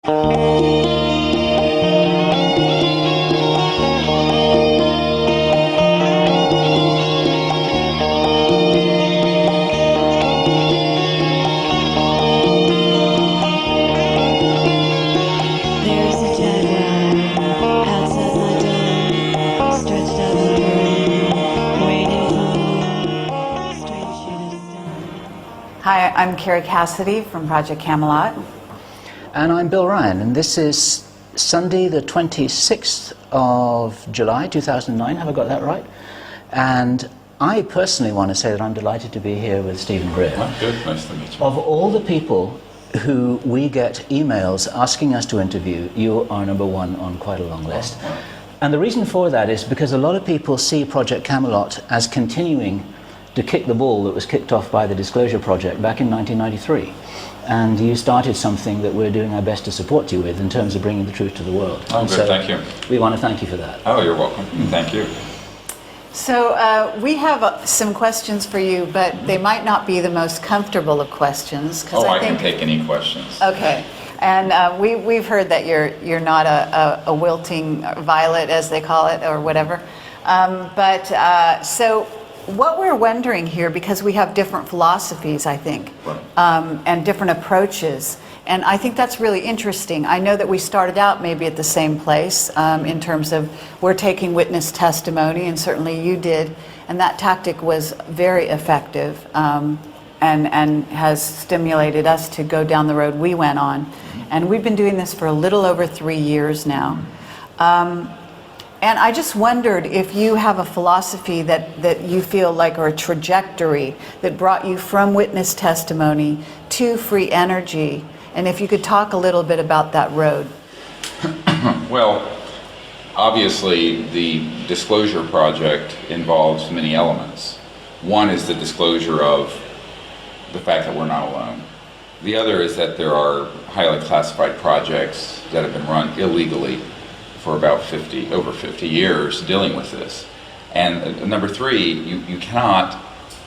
Hi, I'm Carrie Cassidy from Project Camelot. And I'm Bill Ryan, and this is Sunday the 26th of July 2009, have I got that right? And I personally want to say that I'm delighted to be here with Stephen Greer. Well, good, nice to meet you. Of all the people who we get emails asking us to interview, you are number one on quite a long list. Oh, wow. And the reason for that is because a lot of people see Project Camelot as continuing to kick the ball that was kicked off by the Disclosure Project back in 1993. And you started something that we're doing our best to support you with in terms of bringing the truth to the world. Oh, good, so thank you. We want to thank you for that. Oh, you're welcome. Thank you. So we have some questions for you, but they might not be the most comfortable of questions. Oh, I can take any questions. Okay. And we've heard that you're not a wilting violet, as they call it, or whatever. So what we're wondering here, because we have different philosophies, I think, Right. and different approaches, and I think that's really interesting. I know that we started out maybe at the same place in terms of we're taking witness testimony, and certainly you did, and that tactic was very effective and has stimulated us to go down the road we went on. And we've been doing this for a little over 3 years now. And I just wondered if you have a philosophy that you feel like, or a trajectory that brought you from witness testimony to free energy, and if you could talk a little bit about that road. Well, obviously, the Disclosure Project involves many elements. One is the disclosure of the fact that we're not alone. The other is that there are highly classified projects that have been run illegally for about over 50 years dealing with this. And number three, you cannot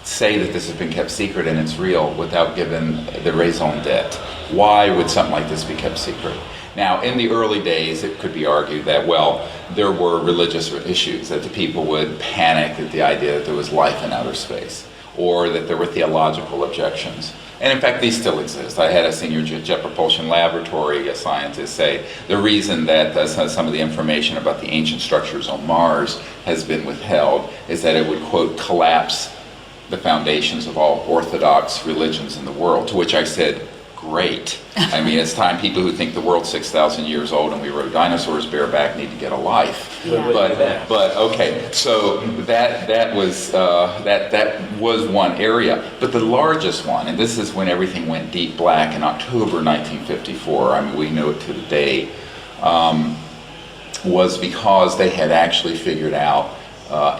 say that this has been kept secret and it's real without giving the raison d'etre. Why would something like this be kept secret? Now, in the early days, it could be argued that, well, there were religious issues, that the people would panic at the idea that there was life in outer space, or that there were theological objections. And in fact, these still exist. I had a senior Jet Propulsion Laboratory scientist say the reason that some of the information about the ancient structures on Mars has been withheld is that it would, quote, collapse the foundations of all orthodox religions in the world, to which I said, great. I mean, it's time people who think the world's 6,000 years old and we rode dinosaurs bareback need to get a life. Yeah. But okay, so that was one area. But the largest one, and this is when everything went deep black in October 1954, I mean, we know it to the day, was because they had actually figured out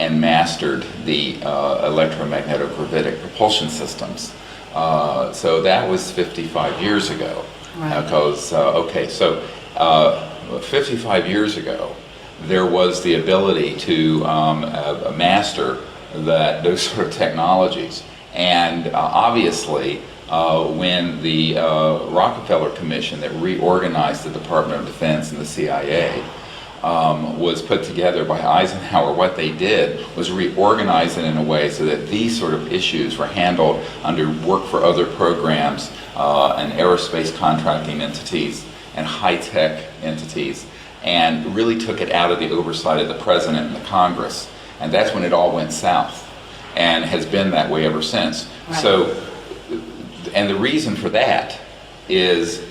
and mastered the electromagnetic-gravitic propulsion systems. So that was 55 years ago. Right. Because, 55 years ago, there was the ability to master those sort of technologies. And obviously, when the Rockefeller Commission that reorganized the Department of Defense and the CIA was put together by Eisenhower, what they did was reorganize it in a way so that these sort of issues were handled under work for other programs and aerospace contracting entities and high-tech entities, and really took it out of the oversight of the President and the Congress. And that's when it all went south, and has been that way ever since. Right. So, and the reason for that is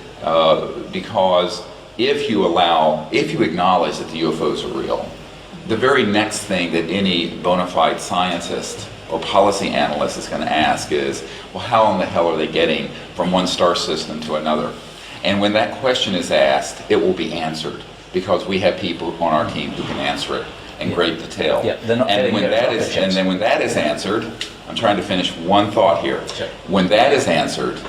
because if you acknowledge that the UFOs are real, the very next thing that any bona fide scientist or policy analyst is going to ask is, well, how in the hell are they getting from one star system to another? And when that question is asked, it will be answered, because we have people on our team who can answer it in great detail. Yeah, they're not and when that is answered, I'm trying to finish one thought here. Sure. When that is answered,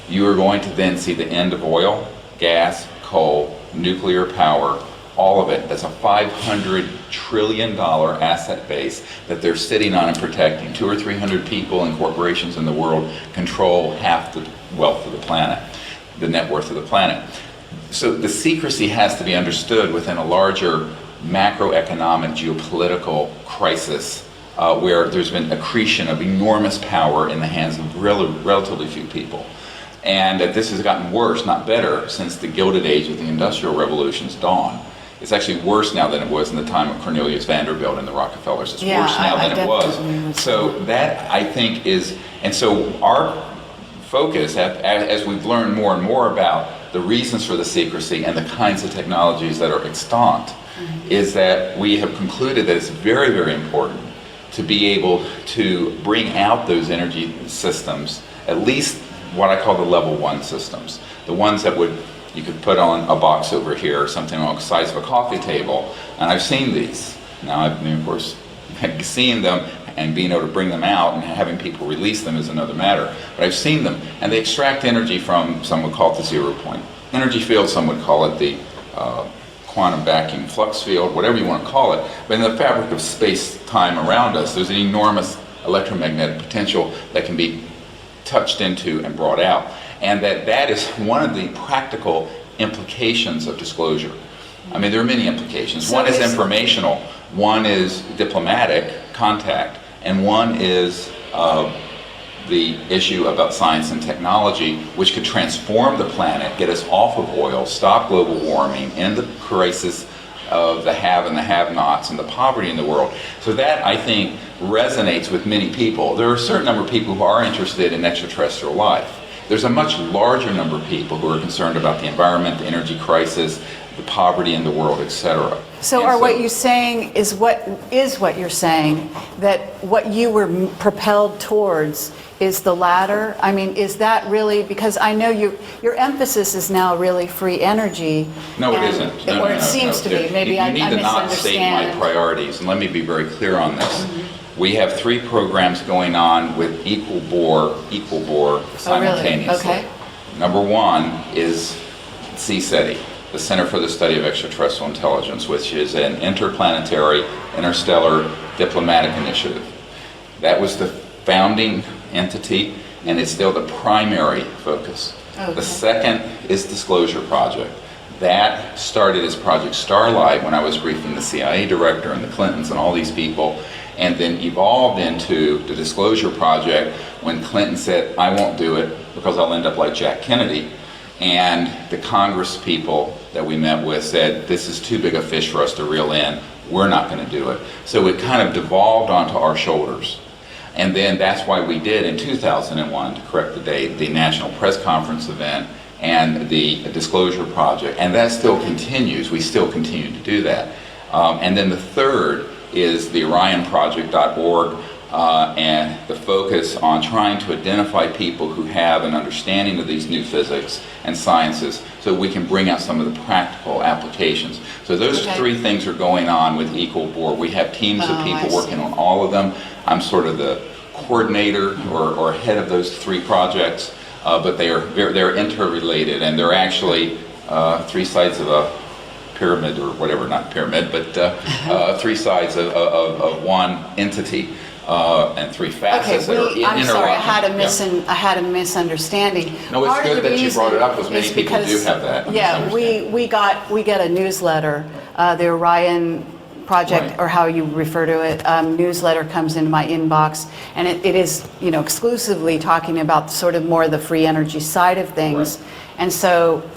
you are going to then see the end of oil, gas, coal, nuclear power, all of it. That's a $500 trillion asset base that they're sitting on and protecting. 200 or 300 people and corporations in the world control half the wealth of the planet, the net worth of the planet. So the secrecy has to be understood within a larger macroeconomic geopolitical crisis where there's been accretion of enormous power in the hands of relatively few people. And that this has gotten worse, not better, since the Gilded Age of the Industrial Revolution's dawn. It's actually worse now than it was in the time of Cornelius Vanderbilt and the Rockefellers. It's worse now than it was. So that, I think, is, and so our focus, as we've learned more and more about the reasons for the secrecy and the kinds of technologies that are extant, is that we have concluded that it's very, very important to be able to bring out those energy systems, at least what I call the level 1 systems, the ones that you could put on a box over here or something on the size of a coffee table, and I've seen these. Now, I've, of course, seeing them and being able to bring them out and having people release them is another matter. But I've seen them, and they extract energy from, some would call it the 0 point energy field, some would call it the quantum vacuum flux field, whatever you want to call it. But in the fabric of space-time around us, there's an enormous electromagnetic potential that can be touched into and brought out. And that is one of the practical implications of disclosure. I mean, there are many implications. So one is informational, one is diplomatic contact, and one is the issue about science and technology, which could transform the planet, get us off of oil, stop global warming, end the crisis of the have and the have-nots and the poverty in the world. So that, I think, resonates with many people. There are a certain number of people who are interested in extraterrestrial life. There's a much larger number of people who are concerned about the environment, the energy crisis, the poverty in the world, etc. So what you're saying is what you're saying, that what you were propelled towards is the latter? I mean, is that really, because I know your emphasis is now really free energy. No, it isn't. No, or it seems to be. Maybe I misunderstand. You need to not state my priorities, and let me be very clear on this. We have 3 programs going on with equal bore simultaneously. Oh, really? Okay. Number 1 is CSETI, the Center for the Study of Extraterrestrial Intelligence, which is an interplanetary, interstellar diplomatic initiative. That was the founding entity, and it's still the primary focus. Okay. The second is Disclosure Project. That started as Project Starlight when I was briefing the CIA director and the Clintons and all these people, and then evolved into the Disclosure Project when Clinton said, I won't do it because I'll end up like Jack Kennedy. And the Congress people that we met with said, this is too big a fish for us to reel in. We're not going to do it. So it kind of devolved onto our shoulders. And then that's why we did in 2001, to correct the date, the National Press Conference event and the Disclosure Project. And that still continues. We still continue to do that. And then the third is the OrionProject.org, and the focus on trying to identify people who have an understanding of these new physics and sciences so we can bring out some of the practical applications. So those 3 things are going on with equal bore. We have teams of people working on all of them. I'm sort of the coordinator or head of those 3 projects, but they're interrelated, and they're actually 3 sides of a pyramid, or whatever, not pyramid, but 3 sides of one entity. And 3 facets that are interlocking. I'm sorry, I had a misunderstanding. No, it's good that you brought it up, because many people do have that. Yeah, we get a newsletter, the Orion Project, right, or how you refer to it, newsletter comes into my inbox, and it is, exclusively talking about sort of more the free energy side of things, right. And so,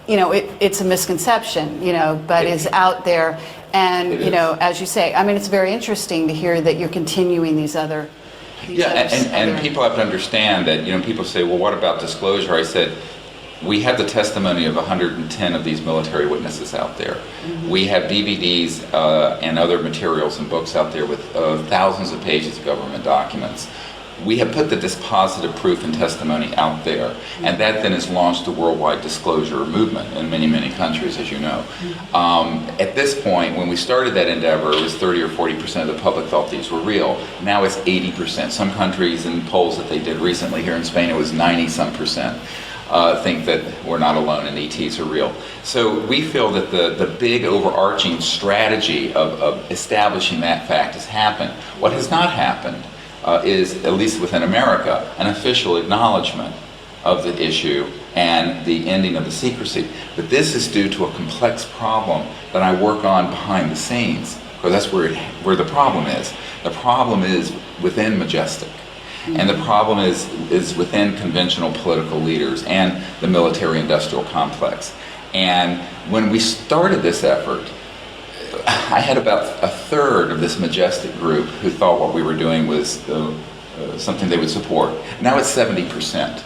it's a misconception, but is out there. And, as you say, I mean, it's very interesting to hear that you're continuing these other... and people have to understand that, people say, well, what about disclosure? I said, we have the testimony of 110 of these military witnesses out there. Mm-hmm. We have DVDs and other materials and books out there with thousands of pages of government documents. We have put the dispositive proof and testimony out there, and that then has launched a worldwide disclosure movement in many, many countries, as you know. At this point, when we started that endeavor, it was 30 or 40% of the public thought these were real. Now it's 80%. Some countries, in polls that they did recently here in Spain, it was 90-some%. Think that we're not alone and ETs are real. So we feel that the big overarching strategy of establishing that fact has happened. What has not happened is, at least within America, an official acknowledgement of the issue and the ending of the secrecy. But this is due to a complex problem that I work on behind the scenes, because that's where the problem is. The problem is within Majestic. And the problem is within conventional political leaders and the military-industrial complex. And when we started this effort, I had about a third of this Majestic group who thought what we were doing was something they would support. Now it's 70%.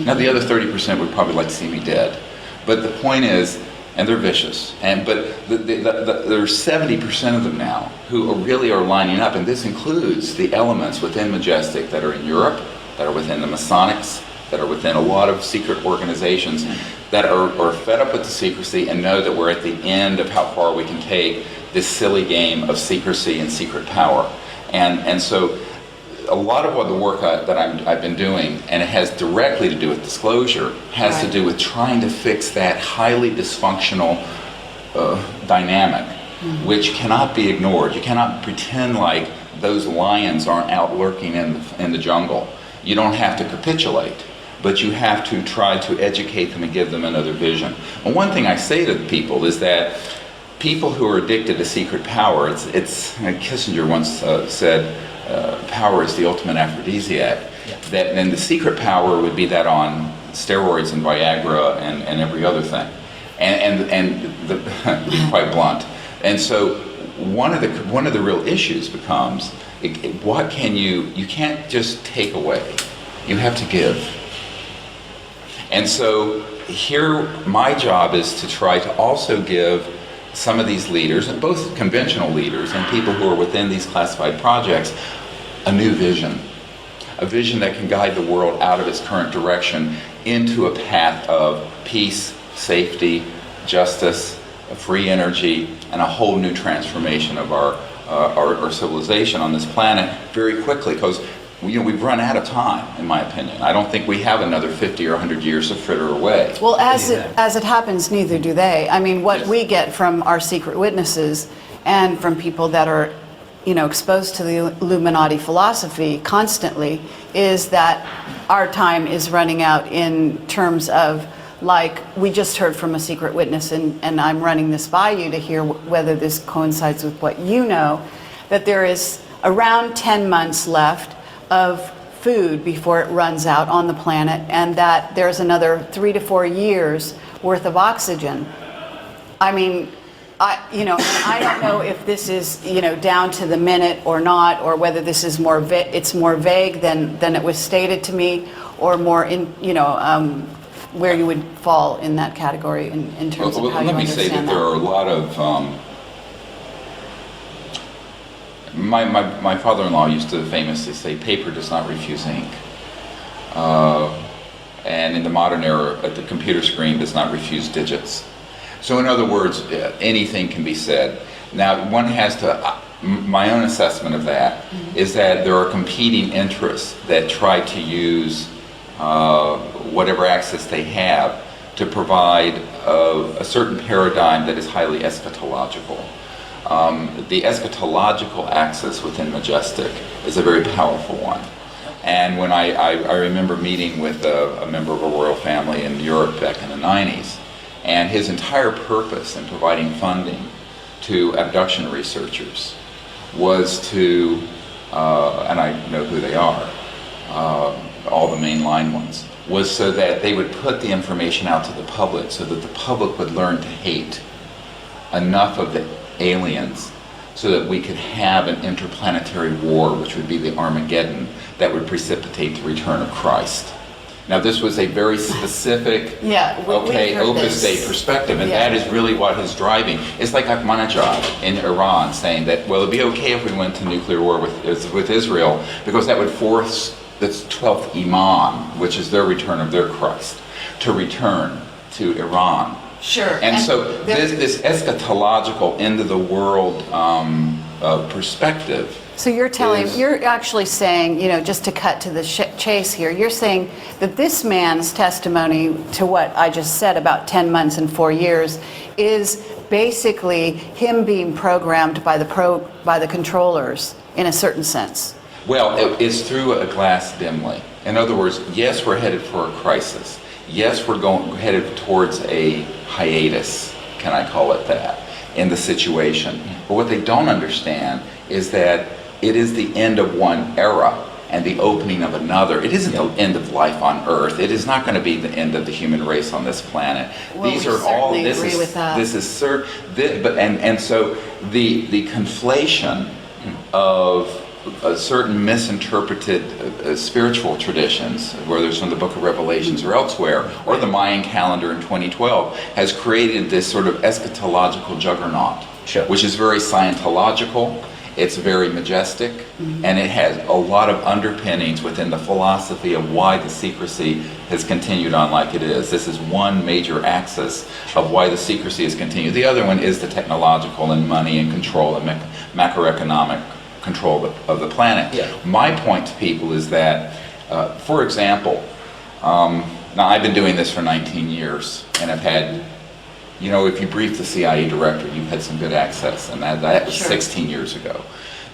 Now the other 30% would probably like to see me dead. But the point is, and they're vicious, but there's 70% of them now who really are lining up, and this includes the elements within Majestic that are in Europe, that are within the Masonics, that are within a lot of secret organizations that are fed up with the secrecy and know that we're at the end of how far we can take this silly game of secrecy and secret power. And so a lot of what the work that I've been doing, and it has directly to do with disclosure, has to do with trying to fix that highly dysfunctional dynamic, which cannot be ignored. You cannot pretend like those lions aren't out lurking in the jungle. You don't have to capitulate, but you have to try to educate them and give them another vision. And one thing I say to people is that people who are addicted to secret power, Kissinger once said, power is the ultimate aphrodisiac. Yeah. Then the secret power would be that on steroids and Viagra and every other thing, to be quite blunt. And so one of the real issues becomes, what can you can't just take away, you have to give. And so here my job is to try to also give some of these leaders, and both conventional leaders and people who are within these classified projects, a new vision. A vision that can guide the world out of its current direction into a path of peace, safety, justice, free energy, and a whole new transformation of our civilization on this planet very quickly, because we've run out of time, in my opinion. I don't think we have another 50 or 100 years to fritter away. Well, as it happens, neither do they. I mean, what we get from our secret witnesses and from people that are, exposed to the Illuminati philosophy constantly is that our time is running out in terms of, like, we just heard from a secret witness, and I'm running this by you to hear whether this coincides with what you know, that there is around 10 months left of food before it runs out on the planet, and that there's another 3 to 4 years worth of oxygen. I mean, I don't know if this is, down to the minute or not, or whether this is it's more vague than it was stated to me, or more in, where you would fall in that category in terms of how you understand that. Let me say that there are a lot of my father-in-law used to famously say, paper does not refuse ink. And in the modern era, the computer screen does not refuse digits. So in other words, anything can be said. Now, one has to, my own assessment of that is that there are competing interests that try to use whatever access they have to provide a certain paradigm that is highly eschatological. The eschatological axis within Majestic is a very powerful one. And when I remember meeting with a member of a royal family in Europe back in the 90s, and his entire purpose in providing funding to abduction researchers was to, and I know who they are, all the mainline ones, was so that they would put the information out to the public so that the public would learn to hate enough of the aliens so that we could have an interplanetary war, which would be the Armageddon, that would precipitate the return of Christ. Now, this was a very specific, Opus Dei perspective, and that is really what is driving. It's like Ahmadinejad in Iran saying that, well, it'd be okay if we went to nuclear war with Israel, because that would force the 12th Imam, which is their return of their Christ, to return to Iran. Sure. And so this eschatological end of the world perspective. So you're actually saying, just to cut to the chase here, you're saying that this man's testimony to what I just said about 10 months and 4 years is basically him being programmed by the controllers in a certain sense. Well, it's through a glass dimly. In other words, yes, we're headed for a crisis. yes, we're headed towards a hiatus, can I call it that, in the situation. But what they don't understand is that it is the end of one era and the opening of another. It isn't the end of life on Earth. It is not going to be the end of the human race on this planet. Well, These we are all. certainly This agree is with that. this is and so the conflation of certain misinterpreted spiritual traditions, whether it's from the Book of Revelations or elsewhere, or the Mayan calendar in 2012, has created this sort of eschatological juggernaut, Sure. which is very Scientological. It's very majestic, and it has a lot of underpinnings within the philosophy of why the secrecy has continued on like it is. This is one major axis of why the secrecy has continued. The other one is the technological and money and control and macroeconomic control of the planet. Yeah. My point to people is that, for example, now I've been doing this for 19 years, and I've had, you know, if you brief the CIA director, you've had some good access, and that was Sure. 16 years ago.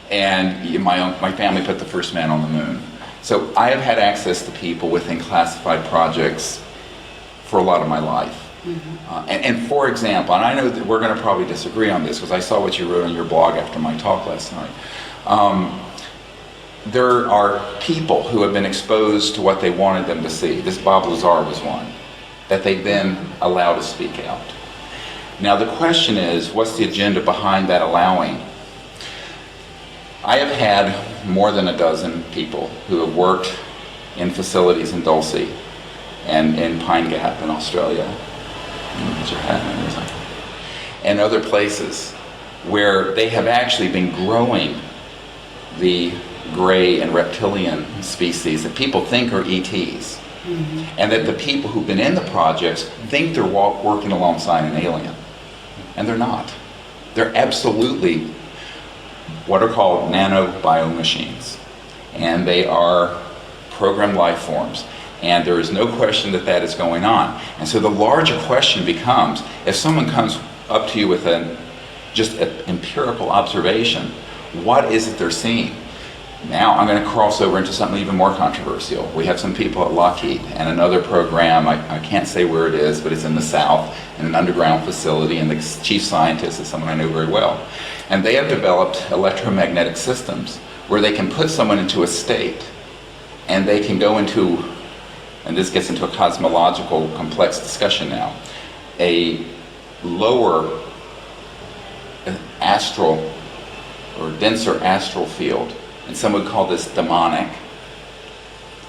And my family put the first man on the moon. So I have had access to people within classified projects for a lot of my life. And for example, and I know that we're going to probably disagree on this because I saw what you wrote on your blog after my talk last night. There are people who have been exposed to what they wanted them to see. This Bob Lazar was one that they then allow to speak out. Now the question is, what's the agenda behind that allowing? I have had more than a dozen people who have worked in facilities in Dulce and in Pine Gap in Australia, and other places where they have actually been growing the gray and reptilian species that people think are ETs. And that the people who've been in the projects think they're working alongside an alien. And they're not. They're absolutely what are called nanobiomachines. And they are programmed life forms. And there is no question that that is going on. And so the larger question becomes, if someone comes up to you with just an empirical observation, what is it they're seeing? Now I'm going to cross over into something even more controversial. We have some people at Lockheed and another program, I can't say where it is, but it's in the South, in an underground facility, and the chief scientist is someone I know very well. And they have developed electromagnetic systems where they can put someone into a state and they can go into, and this gets into a cosmological complex discussion now, a lower astral or denser astral field. And some would call this demonic.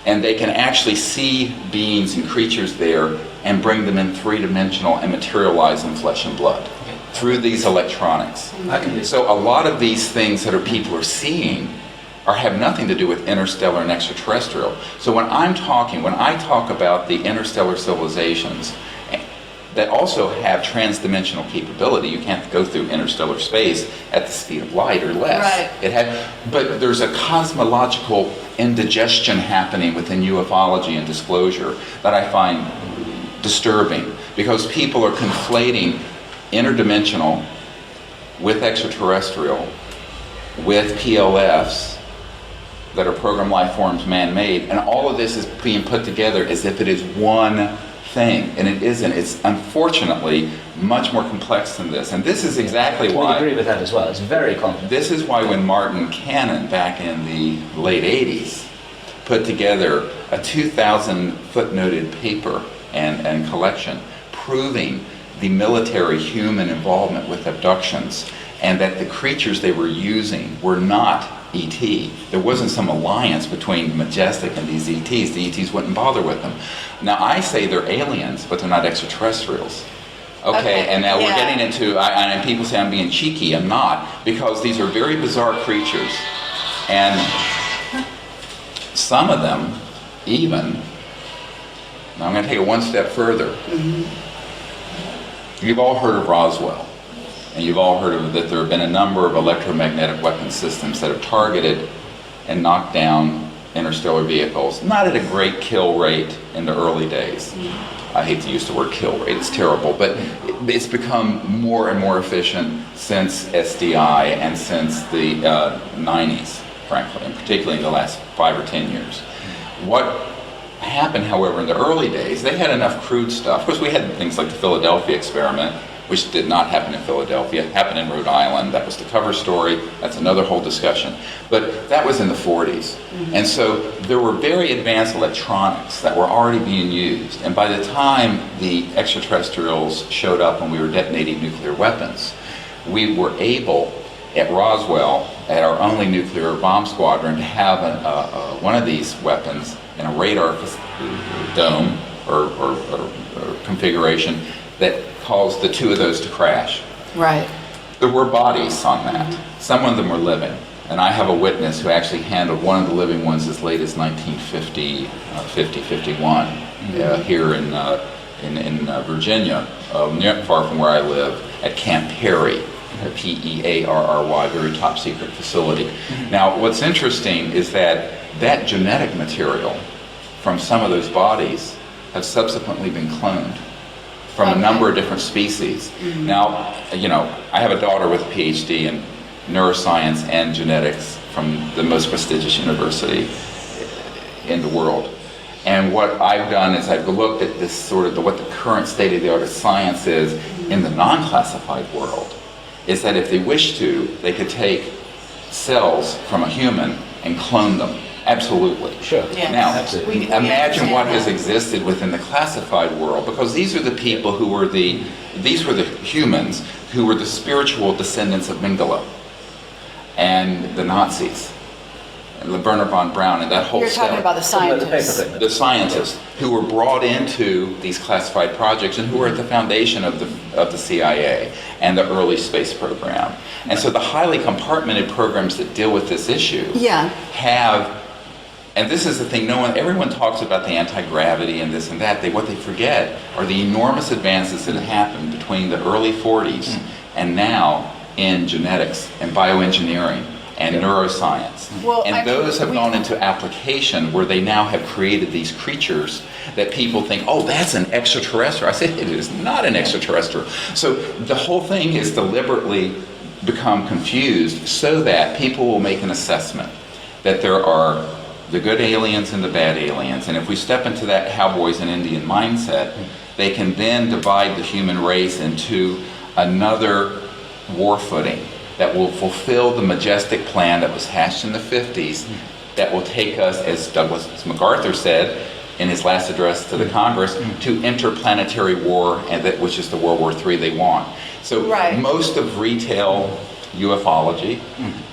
And they can actually see beings and creatures there and bring them in three-dimensional and materialize in flesh and blood through these electronics. So a lot of these things that people are seeing have nothing to do with interstellar and extraterrestrial. So when I talk about the interstellar civilizations that also have transdimensional capability. You can't go through interstellar space at the speed of light or less. Right. But there's a cosmological indigestion happening within ufology and disclosure that I find disturbing, because people are conflating interdimensional with extraterrestrial with PLFs that are programmed life forms, man-made, and all of this is being put together as if it is one thing, and it isn't. It's unfortunately much more complex than this, and this is exactly why. I agree with that as well. It's very complex. This is why when Martin Cannon, back in the late 80s, put together a 2,000 footnoted paper and collection proving the military human involvement with abductions, and that the creatures they were using were not ET. There wasn't some alliance between Majestic and these ETs. The ETs wouldn't bother with them. Now I say they're aliens, but they're not extraterrestrials. Okay, and now we're getting into, and people say I'm being cheeky. I'm not, because these are very bizarre creatures. And some of them even, now I'm going to take it one step further. You've all heard of Roswell. And you've all heard of that there have been a number of electromagnetic weapon systems that have targeted and knocked down interstellar vehicles, not at a great kill rate in the early days. I hate to use the word kill rate, it's terrible, but it's become more and more efficient since SDI and since the 90s, frankly, and particularly in the last 5 or 10 years. What happened, however, in the early days, they had enough crude stuff. Of course, we had things like the Philadelphia experiment, which did not happen in Philadelphia, happened in Rhode Island. That was the cover story. That's another whole discussion. But that was in the 40s. And so there were very advanced electronics that were already being used. And by the time the extraterrestrials showed up when we were detonating nuclear weapons, we were able, at Roswell, at our only nuclear bomb squadron, to have one of these weapons in a radar dome or configuration that caused the two of those to crash. Right. There were bodies on that. Some of them were living. And I have a witness who actually handled one of the living ones as late as 1950, 51, here in Virginia, not far from where I live, at Camp Perry, Pearry, very top secret facility. Now, what's interesting is that that genetic material from some of those bodies have subsequently been cloned from a number of different species. Now, you know, I have a daughter with a PhD in neuroscience and genetics from the most prestigious university in the world. And what I've done is I've looked at this sort of what the current state of the art of science is in the non-classified world, is that if they wish to, they could take cells from a human and clone them. Absolutely. Sure. Yeah. Now, Absolutely. imagine what has that. existed within the classified world, because these are the people who were these were the humans who were the spiritual descendants of Mengele and the Nazis, and Werner von Braun, and that whole You're talking about the scientists. the scientists who were brought into these classified projects and who were at the foundation of the CIA and the early space program. And so the highly compartmented programs that deal with this issue have, and this is the thing, everyone talks about the anti-gravity and this and that. What they forget are the enormous advances that have happened between the early 40s and now in genetics and bioengineering and neuroscience. Well, and those have gone into application where they now have created these creatures that people think, oh, that's an extraterrestrial. I say, it is not an extraterrestrial. So the whole thing is deliberately become confused so that people will make an assessment that there are the good aliens and the bad aliens. And if we step into that cowboys and Indian mindset, they can then divide the human race into another war footing that will fulfill the majestic plan that was hatched in the 50s, that will take us, as Douglas MacArthur said in his last address to the Congress, to interplanetary war, and that which is the World War III they want. So most of retail ufology,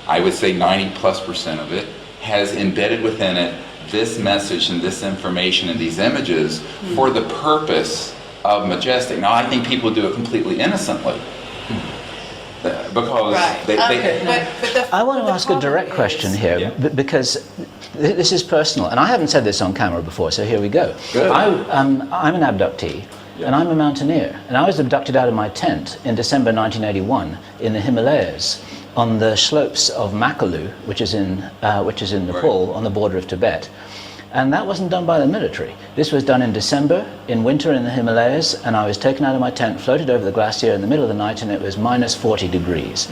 I would say 90+% of it, has embedded within it this message and this information and these images for the purpose of majestic. Now, I think people do it completely innocently. Because I want to ask a direct question here, because this is personal, and I haven't said this on camera before, so here we go. I'm an abductee, and I'm a mountaineer, and I was abducted out of my tent in December 1981 in the Himalayas on the slopes of Makalu, which is in Nepal, on the border of Tibet. And that wasn't done by the military. This was done in December, in winter in the Himalayas, and I was taken out of my tent, floated over the glacier in the middle of the night, and it was minus 40 degrees.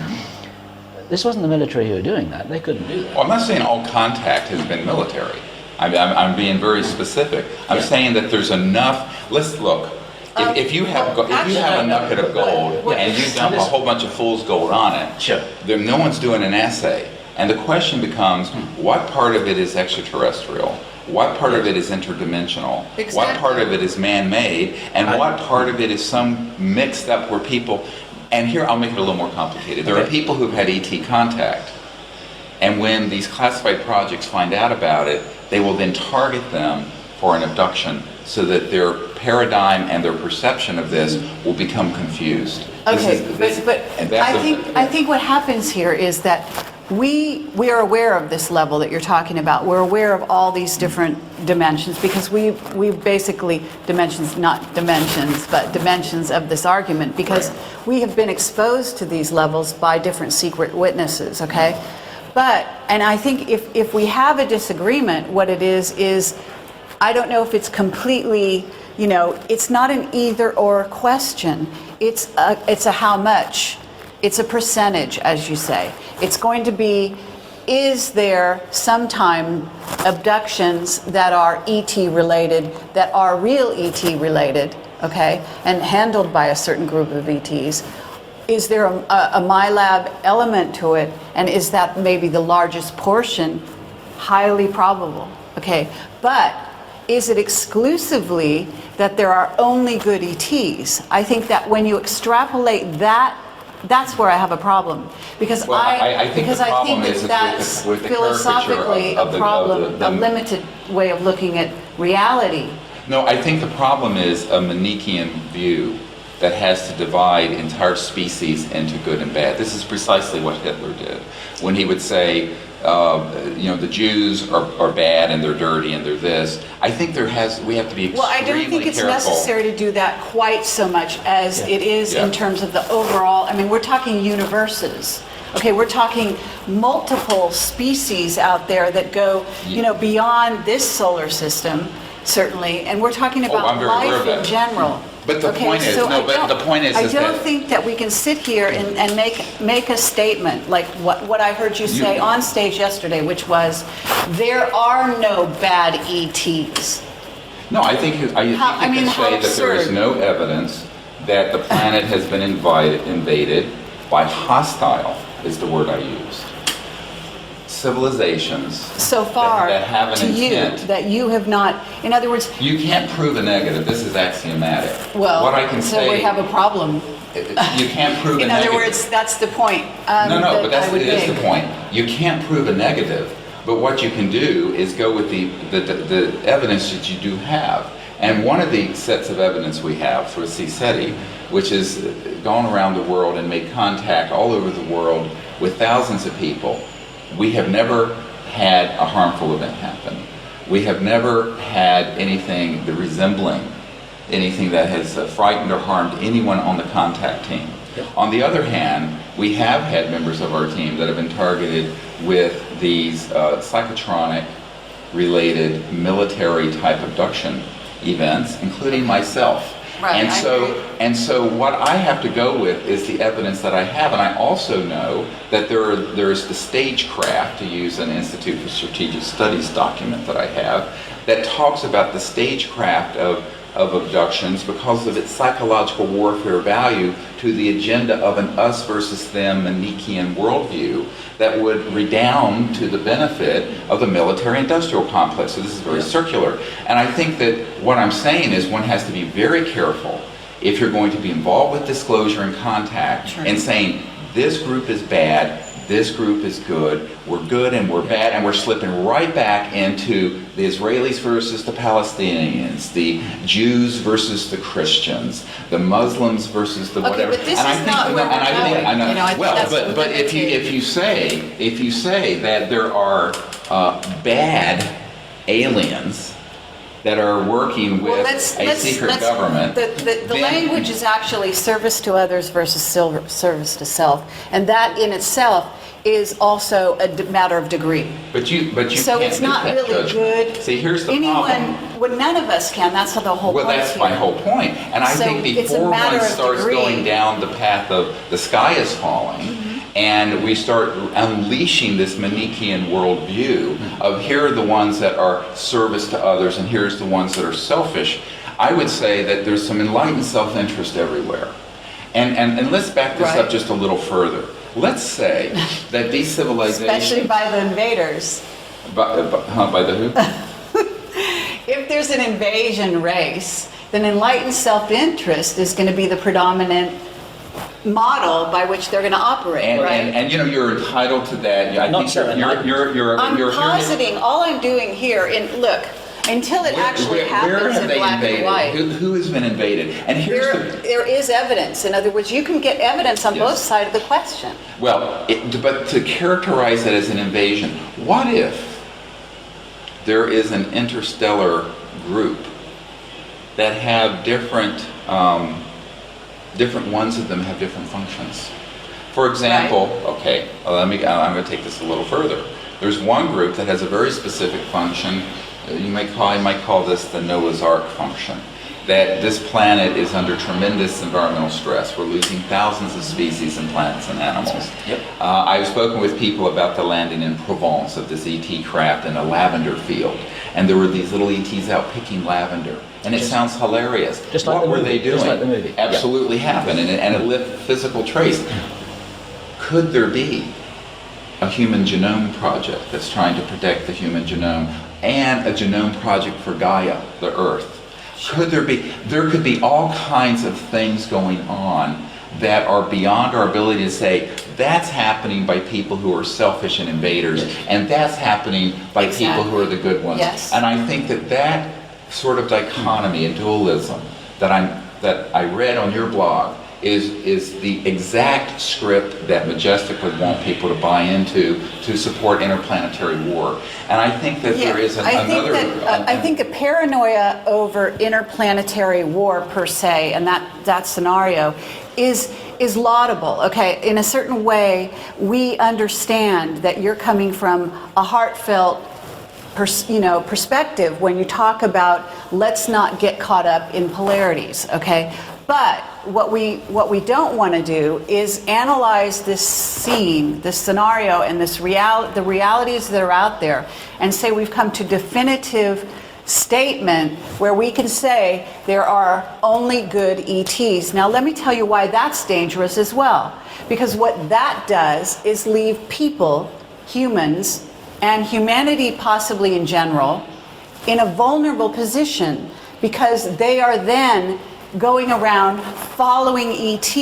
This wasn't the military who were doing that. They couldn't do that. Well, I'm not saying all contact has been military. I'm being very specific. I'm saying that there's enough. Let's look. If you have a nugget of gold and you dump a whole bunch of fool's gold on it, then no one's doing an assay. And the question becomes, what part of it is extraterrestrial? What part of it is interdimensional? Exactly. What part of it is man-made? And what part of it is some mixed up where people, and here I'll make it a little more complicated. There are people who've had ET contact, and when these classified projects find out about it, they will then target them for an abduction so that their paradigm and their perception of this will become confused. Okay, but I think what happens here is that we are aware of this level that you're talking about. We're aware of all these different dimensions because we basically dimensions of this argument because we have been exposed to these levels by different secret witnesses, okay? And I think if we have a disagreement, what it is I don't know if it's completely, it's not an either or question. It's a how much. It's a percentage, as you say. It's going to be is there sometime abductions that are ET related, that are real ET related, okay, and handled by a certain group of ETs? Is there a MyLab element to it, and is that maybe the largest portion? Highly probable, okay, but is it exclusively that there are only good ETs? I think that when you extrapolate that, that's where I have a problem, because Well, I think because the I problem think is that's with the philosophically caricature of a problem, the a limited way of looking at reality. No, I think the problem is a Manichaean view that has to divide entire species into good and bad. This is precisely what Hitler did when he would say, the Jews are bad and they're dirty and they're this. I think we have to be extremely careful. Well, I don't think it's necessary to do that quite so much as it is in terms of the overall. I mean, we're talking universes. Okay, we're talking multiple species out there that go, beyond this solar system, certainly, and we're talking about life in general. But the point is, I don't think that we can sit here and make a statement like what I heard you say on stage yesterday, which was there are no bad ETs. No, I think you can say that there is no evidence that the planet has been invaded by hostile, is the word I used, civilizations so far that have an intent. That you have not, in other words, you can't prove a negative. This is axiomatic. Well, what I can so we have a problem. You can't prove a negative. In other words, that's the point. But that is the point. You can't prove a negative, but what you can do is go with the evidence that you do have. And one of the sets of evidence we have for CSETI, which has gone around the world and made contact all over the world with thousands of people, we have never had a harmful event happen. We have never had anything resembling anything that has frightened or harmed anyone on the contact team. Yep. On the other hand, we have had members of our team that have been targeted with these psychotronic-related military-type abduction events, including myself. Right, and so what I have to go with is the evidence that I have, and I also know that there's the stagecraft, to use an Institute for Strategic Studies document that I have, that talks about the stagecraft of abductions because of its psychological warfare value to the agenda of an us versus them Manichaean worldview that would redound to the benefit of the military-industrial complex. So this is very circular. And I think that what I'm saying is one has to be very careful if you're going to be involved with disclosure and contact and saying this group is bad, this group is good and we're bad, and we're slipping right back into the Israelis versus the Palestinians, the Jews versus the Christians, the Muslims versus the whatever. But this is not where we're going. But if you say that there are bad aliens that are working with a secret government. The language is actually service to others versus service to self, and that in itself is also a matter of degree. But you so can't it's not make that really judgment. good. See, here's the problem. Well, none of us can. That's the whole point. Well, that's my whole point. And I think before one starts going down the path of the sky is falling, and we start unleashing this Manichaean worldview of here are the ones that are service to others and here's the ones that are selfish, I would say that there's some enlightened self-interest everywhere. And let's back this up just a little further. Let's say that these civilizations... Especially by the invaders. By the who? If there's an invasion race, then enlightened self-interest is going to be the predominant model by which they're going to operate, right? And you're entitled to that. I'm positing. All I'm doing here, until it actually happens in black and white. Who has been invaded? And there is evidence. In other words, you can get evidence on both sides of the question. Well, but to characterize it as an invasion, what if there is an interstellar group that have different ones of them have different functions? For example, I'm going to take this a little further. There's one group that has a very specific function. You might call this the Noah's Ark function. that this planet is under tremendous environmental stress. We're losing thousands of species and plants and animals. Yep. I've spoken with people about the landing in Provence of this ET craft in a lavender field, and there were these little ETs out picking lavender, and it sounds hilarious. Just like what the were movie. they doing? Just like the movie. Absolutely happened, and it left physical trace. Could there be a human genome project that's trying to protect the human genome and a genome project for Gaia, the Earth? Could there be? There could be all kinds of things going on that are beyond our ability to say, that's happening by people who are selfish and invaders, and that's happening by people who are the good ones. Yes. And I think that sort of dichotomy and dualism that I read on your blog is the exact script that Majestic would want people to buy into to support interplanetary war. And I think that there is another... I think a paranoia over interplanetary war per se, and that scenario, is laudable. Okay, in a certain way, we understand that you're coming from a heartfelt perspective when you talk about let's not get caught up in polarities. Okay. But what we don't want to do is analyze this scene, this scenario, and the realities that are out there, and say we've come to definitive statement where we can say there are only good ETs. Now let me tell you why that's dangerous as well. Because what that does is leave people, humans, and humanity possibly in general, in a vulnerable position, because they are then going around following ET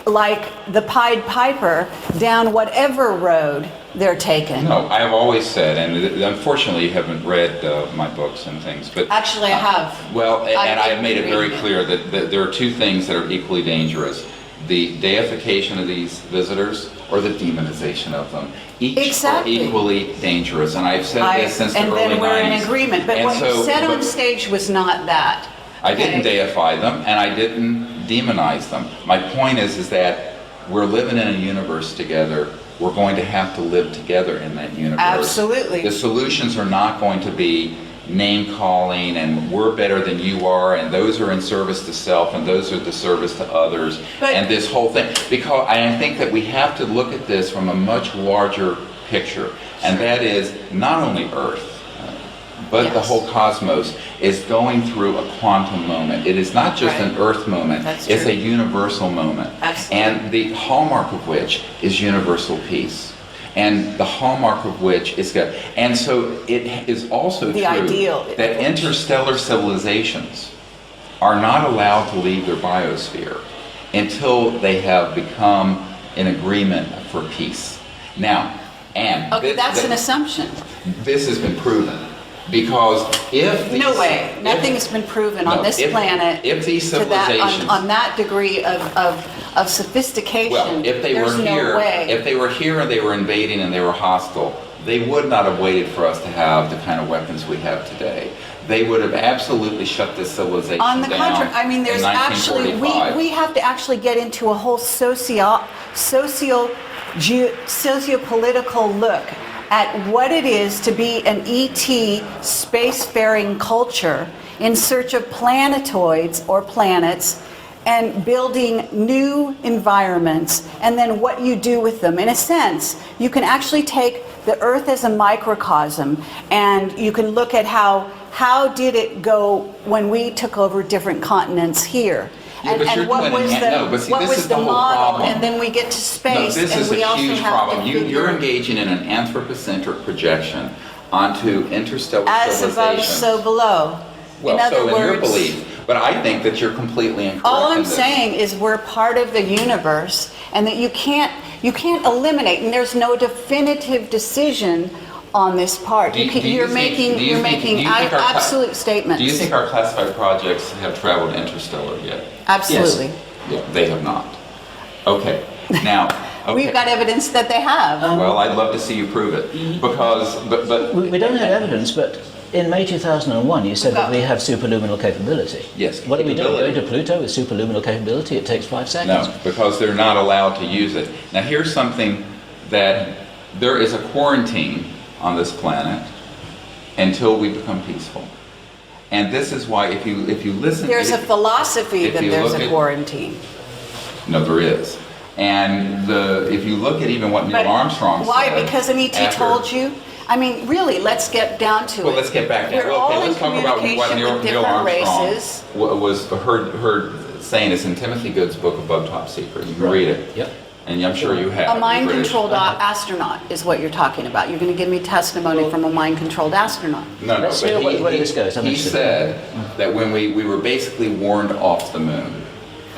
like the Pied Piper down whatever road they're taking. No, I have always said, and unfortunately you haven't read my books and things, but... Actually, I have. Well, and I have made it very read. clear that there are two things that are equally dangerous. The deification of these visitors or the demonization of them. Each are equally dangerous, and I've said this since the early 90s. And then we're in agreement, but what you said on stage was not that. I didn't deify them, and I didn't demonize them. My point is that we're living in a universe together. We're going to have to live together in that universe. Absolutely. The solutions are not going to be name-calling and we're better than you are, and those are in service to self, and those are the service to others, and this whole thing. Because I think that we have to look at this from a much larger picture, and that is not only Earth, but the whole cosmos is going through a quantum moment. It is not just an Earth moment, it's a universal moment. Absolutely. And the hallmark of which is universal peace. And the hallmark of which is good. And so it is also true that interstellar civilizations are not allowed to leave their biosphere until they have become in agreement for peace. Now, and that's an assumption. This has been proven. Because if these, no way, nothing has been proven on this planet if these civilizations on that degree of sophistication. Well, if they were here, if they were here and they were invading and they were hostile, they would not have waited for us to have the kind of weapons we have today. They would have absolutely shut this civilization down. On the contrary, I mean, there's actually we have to actually get into a whole sociopolitical look at what it is to be an ET spacefaring culture in search of planetoids or planets and building new environments, and then what you do with them. In a sense, you can actually take the Earth as a microcosm, and you can look at how did it go when we took over different continents here. Yeah, and what was the model, and then we get to space, this and is we a also huge have problem. You're engaging in an anthropocentric projection onto interstellar as civilization. As above, so below. Well, in other so words, in your belief. But I think that you're completely incorrect. All I'm saying is we're part of the universe, and that you can't eliminate, and there's no definitive decision on this part. You're making absolute statements. Do you think our classified projects have traveled interstellar yet? Absolutely. Yes. Yeah, they have not. Okay. Now, we've got evidence that they have. Well, I'd love to see you prove it, because but we don't have evidence, but in May 2001 you said that we have superluminal capability. Yes. What are we doing? Going to Pluto with superluminal capability? It takes 5 seconds. No, because they're not allowed to use it. Now, here's something that there is a quarantine on this planet until we become peaceful. And this is why, if you listen, There's a philosophy if that you there's look a at- quarantine. No, there is. And if you look at even what Neil But Armstrong said. why? Because an ET after- told you? I mean, really, let's get down to it. Well, let's get back down. We're Well, all okay, in let's talk about what communication Neil with different Armstrong races. was heard saying. It's in Timothy Good's book, Above Top Secret. You can read it. Yep. And I'm sure you have. A mind-controlled You're British. astronaut is what you're talking about. You're going to give me testimony from a mind-controlled astronaut. No, Let's but hear where this goes. I'm he interested. said that when we were basically warned off the moon,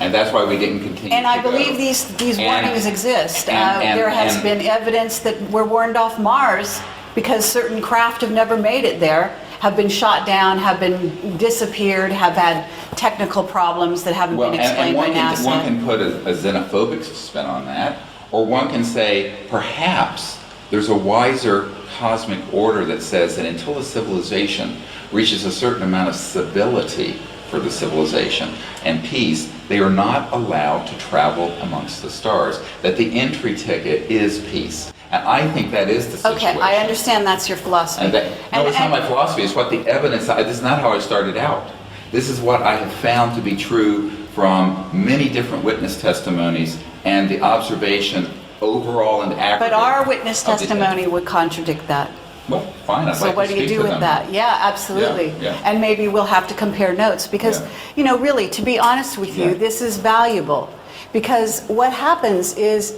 and that's why we didn't continue. And I to go. believe these And- warnings exist. and- There has and- been evidence that we're warned off Mars because certain craft have never made it there, have been shot down, have been disappeared, have had technical problems that haven't Well, been and explained one by NASA. can put a xenophobic spin on that, or one can say perhaps there's a wiser cosmic order that says that until a civilization reaches a certain amount of stability for the civilization and peace, they are not allowed to travel amongst the stars. That the entry ticket is peace. And I think that is the situation. Okay, I understand that's your philosophy. And no, it's not my philosophy. It's what the evidence. This is not how I started out. This is what I have found to be true from many different witness testimonies and the observation overall and aggregate. But our witness of the- testimony would contradict that. Well, fine. I'd So like what to do you speak do to with them. that? Yeah, absolutely. Yeah, yeah. And maybe we'll have to compare notes because, Yeah. really, to be honest with you, Yeah. this is valuable. Because what happens is,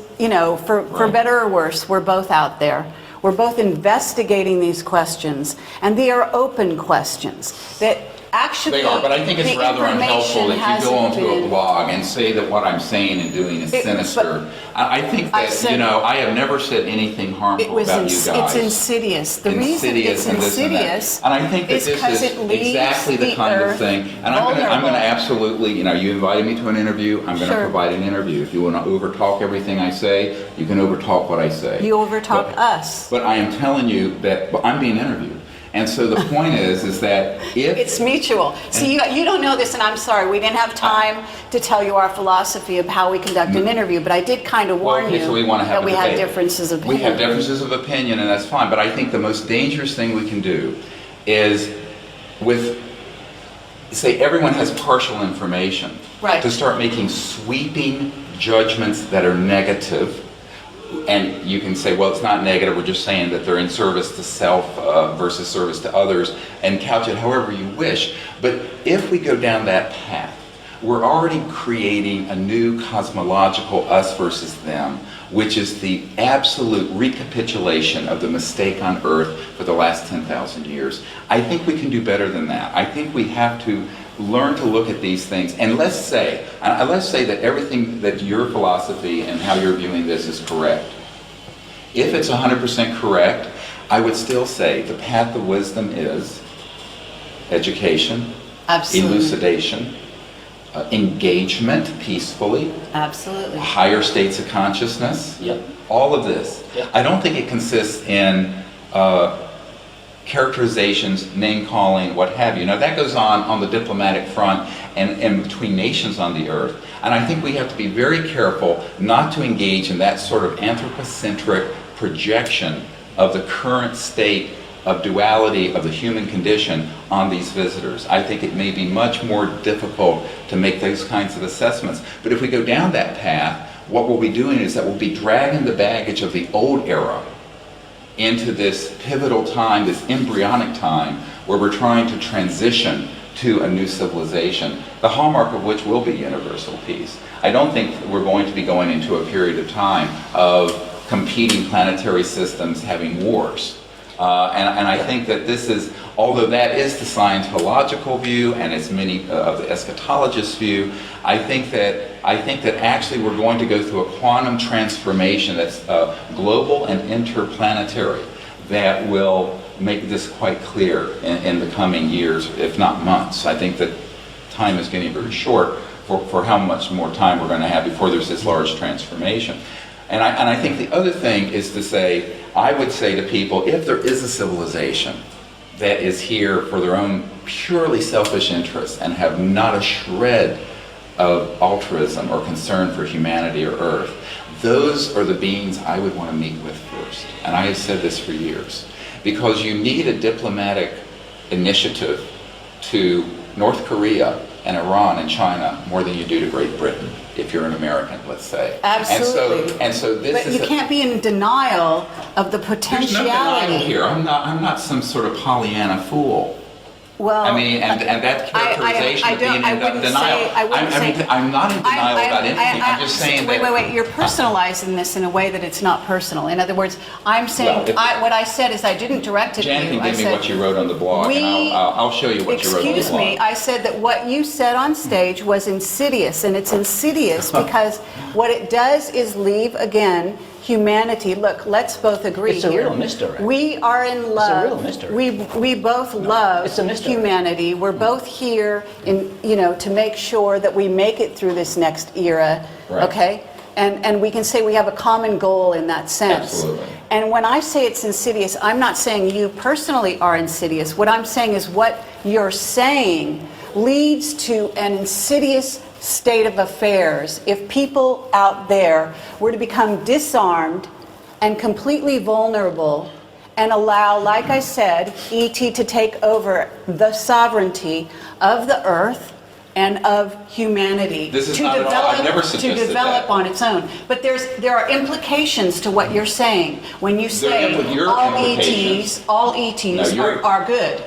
for Right. better or worse, we're both out there. We're both investigating these questions, and they are open questions that actually They are, but I think it's the rather unhelpful information if you go hasn't onto a been- blog and say that what I'm saying and doing is It- sinister. I think I that, said- I have never said anything harmful about you guys. It's insidious. The reason Insidious it's and this and that. insidious And I think that is this because is it leaves exactly the kind of earth thing. And I'm going to vulnerable. absolutely, you invited me to an interview, I'm going to Sure. provide an interview. If you want to overtalk everything I say, you can overtalk what I say. You overtalk But- us. But I am telling you that I'm being interviewed. And so the point is that if It's mutual. See, you don't know this, and I'm sorry, we didn't have time to tell you our philosophy of how we conduct an interview, but I did kind of warn okay, you so we want to have that we a had debate. differences of We opinion. have differences of opinion, and that's fine. But I think the most dangerous thing we can do is say everyone has partial information. Right. To start making sweeping judgments that are negative. And you can say, well, it's not negative, we're just saying that they're in service to self versus service to others, and couch it however you wish. But if we go down that path, we're already creating a new cosmological us versus them, which is the absolute recapitulation of the mistake on Earth for the last 10,000 years. I think we can do better than that. I think we have to learn to look at these things, and let's say that everything that your philosophy and how you're viewing this is correct. If it's 100% correct, I would still say the path of wisdom is education, Absolutely. elucidation, engagement peacefully, Absolutely. higher states of consciousness, Yep. all of this. Yep. I don't think it consists in characterizations, name calling, what have you. Now that goes on the diplomatic front and between nations on the earth. And I think we have to be very careful not to engage in that sort of anthropocentric projection of the current state of duality of the human condition on these visitors. I think it may be much more difficult to make those kinds of assessments. But if we go down that path, what we'll be doing is that we'll be dragging the baggage of the old era into this pivotal time, this embryonic time, where we're trying to transition to a new civilization, the hallmark of which will be universal peace. I don't think we're going to be going into a period of time of competing planetary systems having wars. And I think that this is, although that is the Scientological view and it's many of the eschatologists' view, I think that actually we're going to go through a quantum transformation that's global and interplanetary that will make this quite clear in the coming years, if not months. I think that time is getting very short for how much more time we're going to have before there's this large transformation. And I think the other thing is to say, I would say to people, if there is a civilization that is here for their own purely selfish interests and have not a shred of altruism or concern for humanity or Earth, those are the beings I would want to meet with first. And I have said this for years. Because you need a diplomatic initiative to North Korea and Iran and China more than you do to Great Britain, if you're an American, let's say. Absolutely. And so this But is you can't be in denial of the there's no potentiality. denial here. I'm not some sort of Pollyanna fool. Well, I mean, and that characterization of being in denial. I'm not in denial about anything. I'm just saying that. Wait. You're personalizing this in a way that it's not personal. In other words, I'm saying what I said is I didn't direct it Jan to you. can give me what you wrote on the blog, and I'll show you what you wrote on the blog. Excuse me. I said that what you said on stage was insidious, and it's insidious because what it does is leave again humanity. Look, let's both agree It's a here. real misdirect. We are in love. It's a real misdirect. We both love it's a misdirect. humanity. We're both here to make sure that we make it through this next era. Right. Okay? And we can say we have a common goal in that sense. Absolutely. And when I say it's insidious, I'm not saying you personally are insidious. What I'm saying is what you're saying leads to an insidious state of affairs. If people out there were to become disarmed and completely vulnerable and allow, like I said, ET to take over the sovereignty of the earth and of humanity This is to not at all- develop, I've never to suggested develop that. on its own. But there are implications to what you're saying when you say your all implications. ETs are good.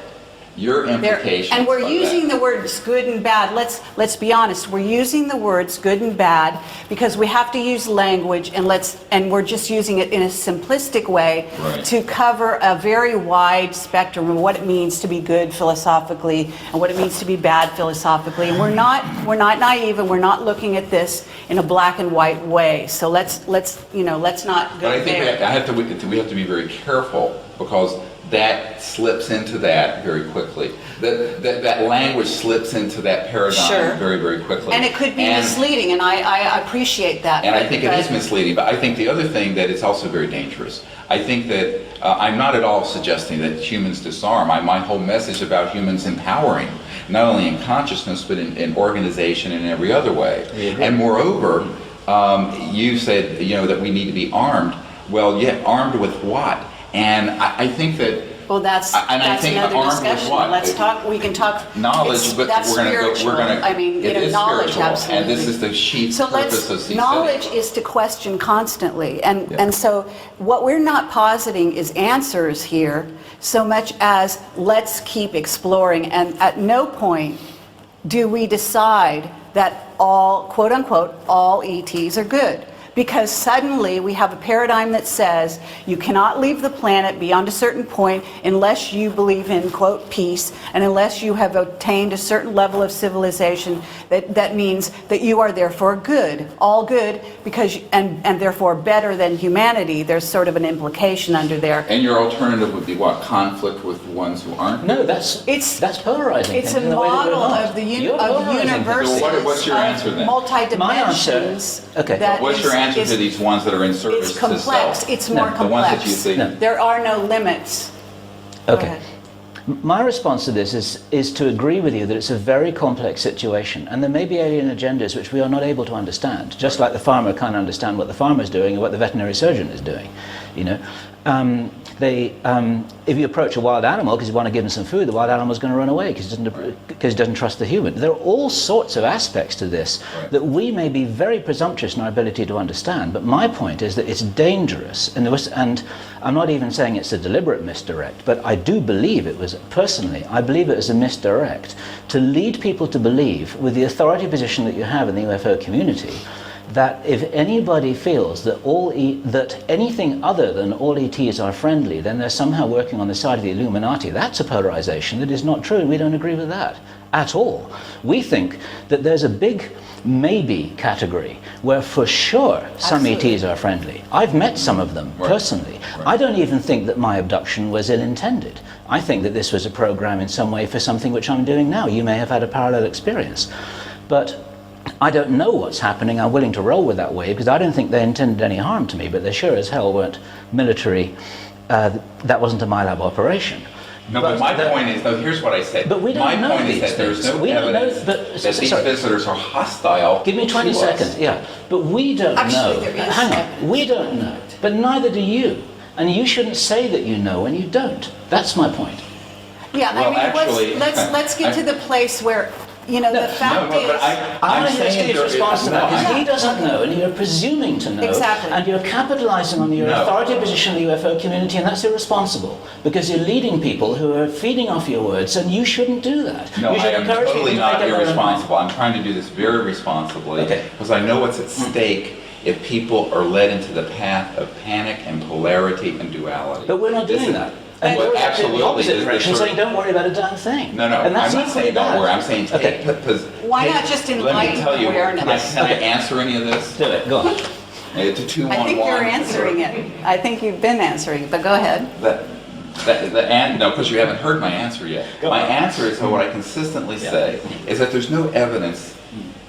Your implications. And we're of using that. the words good and bad. Let's be honest. We're using the words good and bad because we have to use language, and we're just using it in a simplistic way Right. to cover a very wide spectrum of what it means to be good philosophically and what it means to be bad philosophically. And we're not naive, and we're not looking at this in a black and white way. So let's not go But I think there. we have to be very careful because that slips into that very quickly. That language slips into that paradigm Sure. very, very quickly. And it could be misleading, and I appreciate that. And I think it but- is misleading, but I think the other thing that it's also very dangerous. I think that I'm not at all suggesting that humans disarm. My whole message about humans empowering, not only in consciousness, but in organization and in every other way. Yeah. And moreover, you said, that we need to be armed. Well, yeah, armed with what? And I think that Well, that's another armed with discussion. what? We can talk. Knowledge, but that's we're spiritual. going to. I mean, it is knowledge, spiritual, absolutely. and this is the chief So purpose of CSETI. knowledge is to question constantly, and Yeah. and so what we're not positing is answers here, so much as let's keep exploring. And at no point do we decide that all, quote unquote, all ETs are good. Because suddenly we have a paradigm that says you cannot leave the planet beyond a certain point unless you believe in, quote, peace, and unless you have attained a certain level of civilization. That means that you are therefore good, all good, because and therefore better than humanity. There's sort of an implication under there. And your alternative would be what? Conflict with the ones who aren't? No, that's polarizing. It's a things in the way that we're model not. of the You're polarizing things. universes. So what's your of answer then? Multi-dimensions. Okay. that What's your answer to these ones that are in service It's to complex. self? It's more No, the ones that you complex. see. No. There are no limits. Go Okay. ahead. My response to this is to agree with you that it's a very complex situation, and there may be alien agendas which we are not able to understand, just like the farmer can't understand what the farmer is doing or what the veterinary surgeon is doing. If you approach a wild animal because you want to give him some food, the wild animal is going to run away because he doesn't trust the human. There are all sorts of aspects to this that we may be very presumptuous in our ability to understand, but my point is that it's dangerous, and I'm not even saying it's a deliberate misdirect, but I do believe it was, personally, I believe it was a misdirect to lead people to believe, with the authority position that you have in the UFO community, that if anybody feels that that anything other than all ETs are friendly, then they're somehow working on the side of the Illuminati. That's a polarization that is not true, and we don't agree with that at all. We think that there's a big maybe category where for sure some Absolutely. ETs are friendly. I've met some of them personally. I don't even think that my abduction was ill-intended. I think that this was a program in some way for something which I'm doing now. You may have had a parallel experience. But I don't know what's happening. I'm willing to roll with that way because I don't think they intended any harm to me, but they sure as hell weren't military. That wasn't a MyLab operation. No, but my point is, though, here's what I said. But we don't my know point these is that there's things. no We don't know, evidence but- that these sorry. visitors are hostile. Give me 20 to seconds, us. yeah. But we don't Actually, know. there is Hang on. evidence. We don't know. But neither do you. And you shouldn't say that you know when you don't. That's my point. Yeah, Well, I mean, actually, let's get to the place where, you know, the fact is. I I'm want to hear saying Steve's there response is- to that, no, because I- he doesn't know, and you're presuming to know, Exactly. and you're capitalizing on your No. authoritative position in the UFO community, and that's irresponsible, because you're leading people who are feeding off your words, and you shouldn't do that. No, you I should am encourage totally people to not make up their own mind. irresponsible. I'm trying to do this very responsibly. Okay. Because I know what's at stake if people are led into the path of panic and polarity and duality. But we're not This doing is- that. And Well, you're in absolutely, the opposite this direction, sort saying of- don't worry about a damn thing. No, And that's I'm not equally saying don't bad. worry. I'm saying Okay. Why not just Let enlighten me tell you, awareness? can I answer any of this? Do it, go on. It's a 2-1-1. I think you're answering it. I think you've been answering it, but go ahead. No, because you haven't heard my answer yet. Go My on. answer is, what I consistently say, is that there's no evidence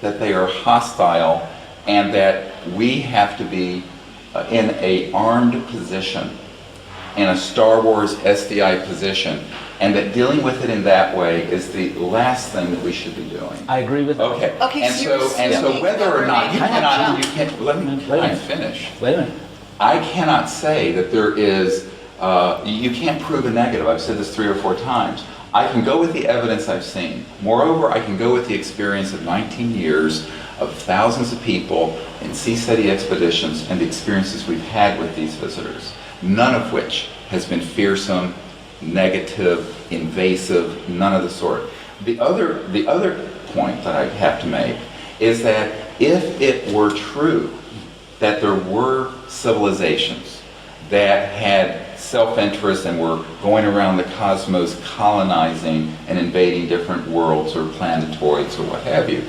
that they are hostile and that we have to be in a armed position, in a Star Wars SDI position, and that dealing with it in that way is the last thing that we should be doing. I agree with that. Okay. Okay, and so you're so assuming whether that or we're not you making that cannot, you jump. can't. Let me Wait a minute. finish. Wait a minute. I cannot say that there is, you can't prove a negative. I've said this 3 or 4 times. I can go with the evidence I've seen. Moreover, I can go with the experience of 19 years of thousands of people in sea study expeditions and the experiences we've had with these visitors, none of which has been fearsome, negative, invasive, none of the sort. The other point that I have to make is that if it were true that there were civilizations that had self-interest and were going around the cosmos colonizing and invading different worlds or planetoids or what have you,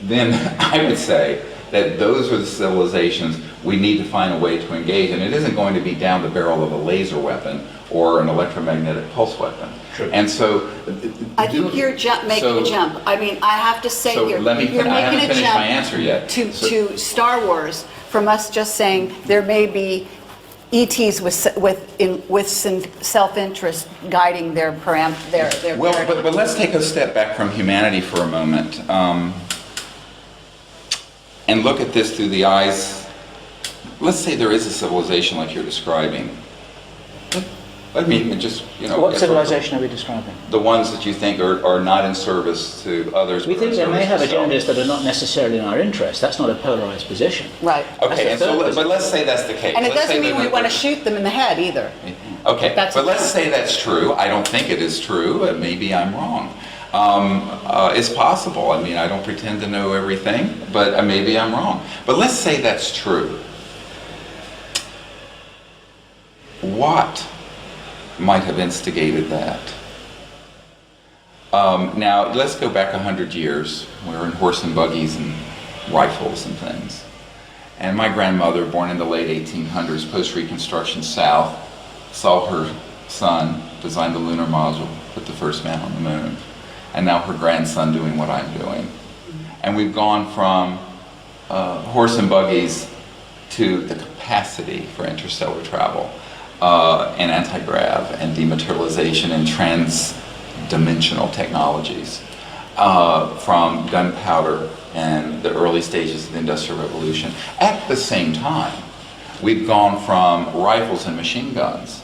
then I would say that those are the civilizations we need to find a way to engage. And it isn't going to be down the barrel of a laser weapon or an electromagnetic pulse weapon. True. And so... I think you're making a jump. I mean, I have to say So you're let me you're I haven't making a finished jump my answer yet. to Star Wars from us just saying there may be ETs with some self-interest guiding their Well, paradigm. but let's take a step back from humanity for a moment and look at this through the eyes. Let's say there is a civilization like you're describing. I mean, just, you know... What civilization are we describing? The ones that you think are not in service to others. We but think in they may have service to agendas self. that are not necessarily in our interest. That's not a polarized position. Right. Okay, and That's the so, third but let's say that's the case. And it Let's say doesn't mean that we want to they're- shoot them in the head either. Okay, That's but a- let's say that's true. I don't think it is true, but maybe I'm wrong. It's possible. I mean, I don't pretend to know everything, but maybe I'm wrong. But let's say that's true. What might have instigated that? Now, let's go back 100 years. We're in horse and buggies and rifles and things. And my grandmother, born in the late 1800s, post-Reconstruction South, saw her son design the lunar module, put the first man on the moon. And now her grandson doing what I'm doing. And we've gone from horse and buggies to the capacity for interstellar travel and anti-grav and dematerialization and trans-dimensional technologies from gunpowder and the early stages of the Industrial Revolution. At the same time, we've gone from rifles and machine guns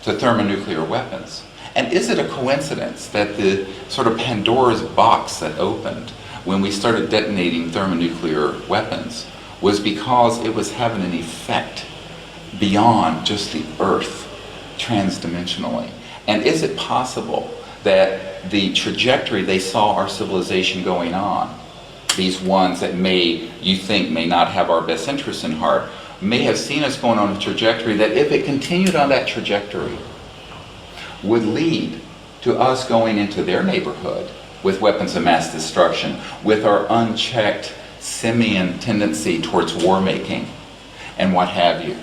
to thermonuclear weapons. And is it a coincidence that the sort of Pandora's box that opened when we started detonating thermonuclear weapons was because it was having an effect beyond just the Earth, transdimensionally? And is it possible that the trajectory they saw our civilization going on, these ones that you think may not have our best interests in heart, may have seen us going on a trajectory that if it continued on that trajectory, would lead to us going into their neighborhood with weapons of mass destruction, with our unchecked simian tendency towards war making and what have you.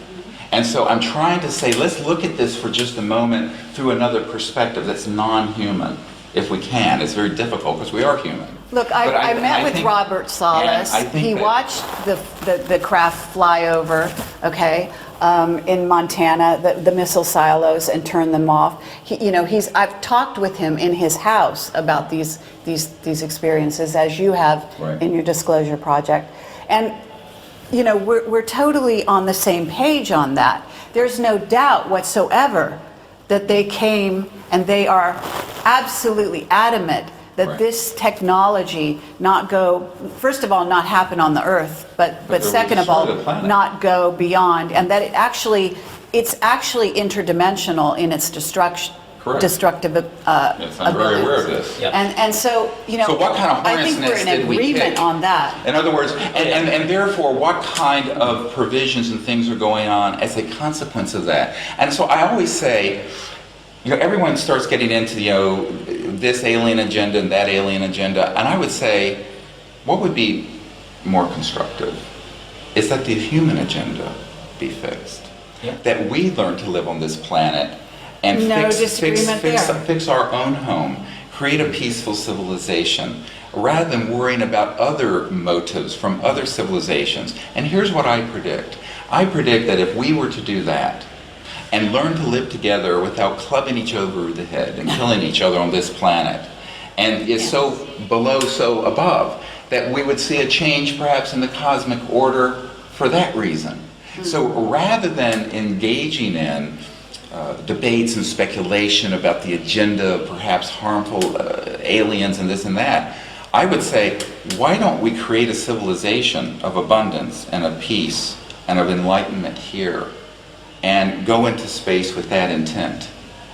And so I'm trying to say, let's look at this for just a moment through another perspective that's non-human, if we can. It's very difficult because we are human. Look, But I met with think- Robert Salas. Yeah, I think He that- watched the craft fly over, okay, in Montana, the missile silos, and turn them off. I've talked with him in his house about these experiences, as you have Right. in your disclosure project, and we're totally on the same page on that. There's no doubt whatsoever that they came and they are absolutely adamant that Right. this technology not go, first of all, not happen on the Earth, but they'll second of all, destroy the planet. not go beyond, and that it's actually interdimensional in its Correct. destructive Yes, I'm very aware of abilities. this. Yep. And so, So what kind of I think we're hornet's in nest did we agreement kick? on that. In other words, and therefore, what kind of provisions and things are going on as a consequence of that? And so I always say, everyone starts getting into, this alien agenda and that alien agenda, and I would say, what would be more constructive is that the human agenda be fixed. Yeah. That we learn to live on this planet and No disagreement there. fix our own home, create a peaceful civilization, rather than worrying about other motives from other civilizations. And here's what I predict. I predict that if we were to do that, and learn to live together without clubbing each other over the head and killing each other on this planet, and is so below, so above, that we would see a change perhaps in the cosmic order for that reason. So rather than engaging in debates and speculation about the agenda of perhaps harmful aliens and this and that, I would say, why don't we create a civilization of abundance and of peace and of enlightenment here, and go into space with that intent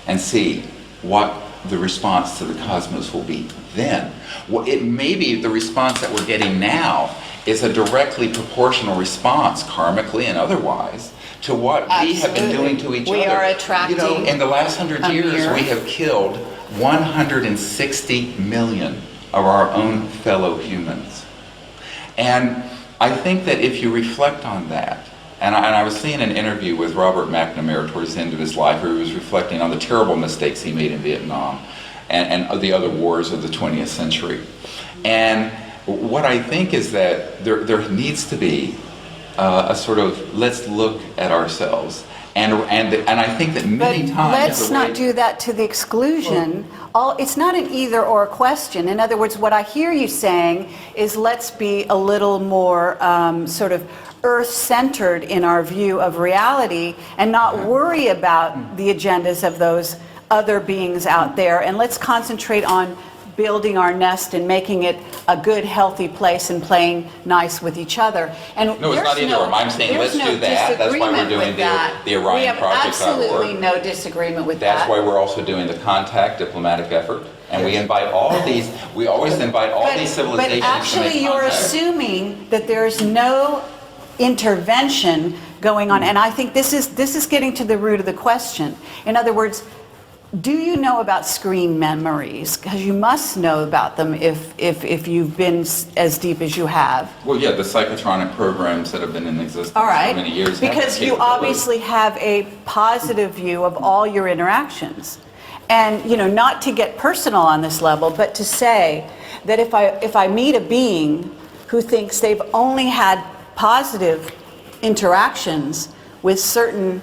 and see what the response to the cosmos will be then. Well, it may be the response that we're getting now is a directly proportional response, karmically and otherwise, to what we have been doing to each We other. are attracting in the last 100 a years, mirror. we have killed 160 million of our own fellow humans. And I think that if you reflect on that, and I was seeing an interview with Robert McNamara towards the end of his life where he was reflecting on the terrible mistakes he made in Vietnam and the other wars of the 20th century. And what I think is that there needs to be a sort of, let's look at ourselves. And I think that But many times... let's the way- not do that to the exclusion. It's not an either or question. In other words, what I hear you saying is let's be a little more sort of earth-centered in our view of reality and not worry about the agendas of those other beings out there. And let's concentrate on building our nest and making it a good, healthy place and playing nice with each other. And No, it's not there's either or. I'm saying there's let's do that. That's why we're disagreement doing with that. the Orion We have absolutely Project.org. no disagreement with that. That's why we're also doing the contact diplomatic effort. And we invite all of these, we always invite all these civilizations But actually, to make you're contact. assuming that there's no intervention going on, and I think this is getting to the root of the question. In other words, do you know about screen memories? Because you must know about them if you've been as deep as you have. Well, yeah, the psychotronic programs that have been in existence All right, for many years. have because that you capability. obviously have a positive view of all your interactions. And, not to get personal on this level, but to say that if I meet a being who thinks they've only had positive interactions with certain,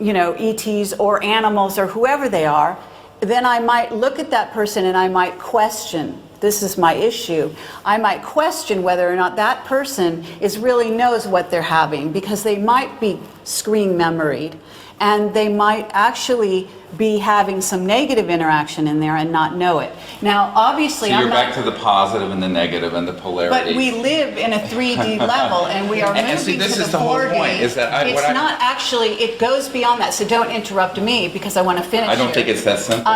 ETs or animals or whoever they are, then I might look at that person and I might question, this is my issue. I might question whether or not that person really knows what they're having, because they might be screen memoried and they might actually be having some negative interaction in there and not know it. Now, obviously, So you're I'm back not, to the positive and the negative and the polarity. but we live in a 3D level, and we are And see, moving this to is the the whole 4D. point, is that It's not actually, it goes beyond that, so don't interrupt me, because I want to finish I don't here. think it's that simple.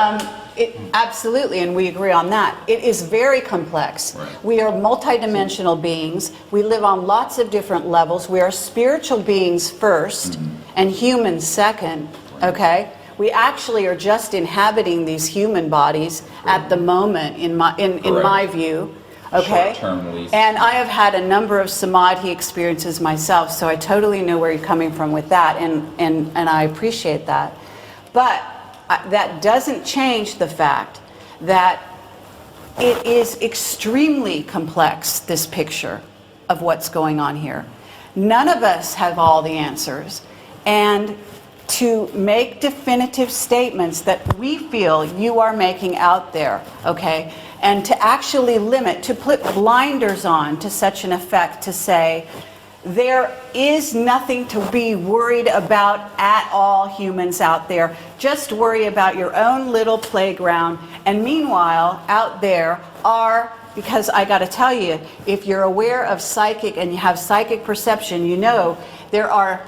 Absolutely, and we agree on that. It is very complex. Right. We are multidimensional beings. We live on lots of different levels. We are spiritual beings first, and humans second, okay? We actually are just inhabiting these human bodies at the moment, in my Correct. view, okay? Short-term at least. And I have had a number of samadhi experiences myself, so I totally know where you're coming from with that, and I appreciate that. But that doesn't change the fact that it is extremely complex, this picture of what's going on here. None of us have all the answers. And to make definitive statements that we feel you are making out there, okay, and to actually limit, to put blinders on to such an effect, to say, there is nothing to be worried about at all, humans out there. Just worry about your own little playground. And meanwhile, out there are, because I got to tell you, if you're aware of psychic and you have psychic perception, you know there are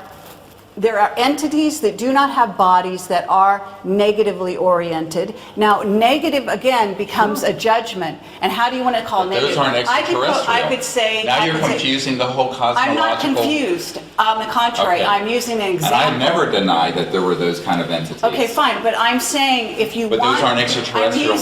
entities that do not have bodies that are negatively oriented. Now, negative, again, becomes a judgment. And how do you want to call negative? Those aren't extraterrestrial. I could say... Now you're confusing the whole cosmological... I'm not confused. On the contrary, Okay. I'm using an example. And I never denied that there were those kind of entities. Okay, fine, but I'm saying if you But want... those aren't extraterrestrial.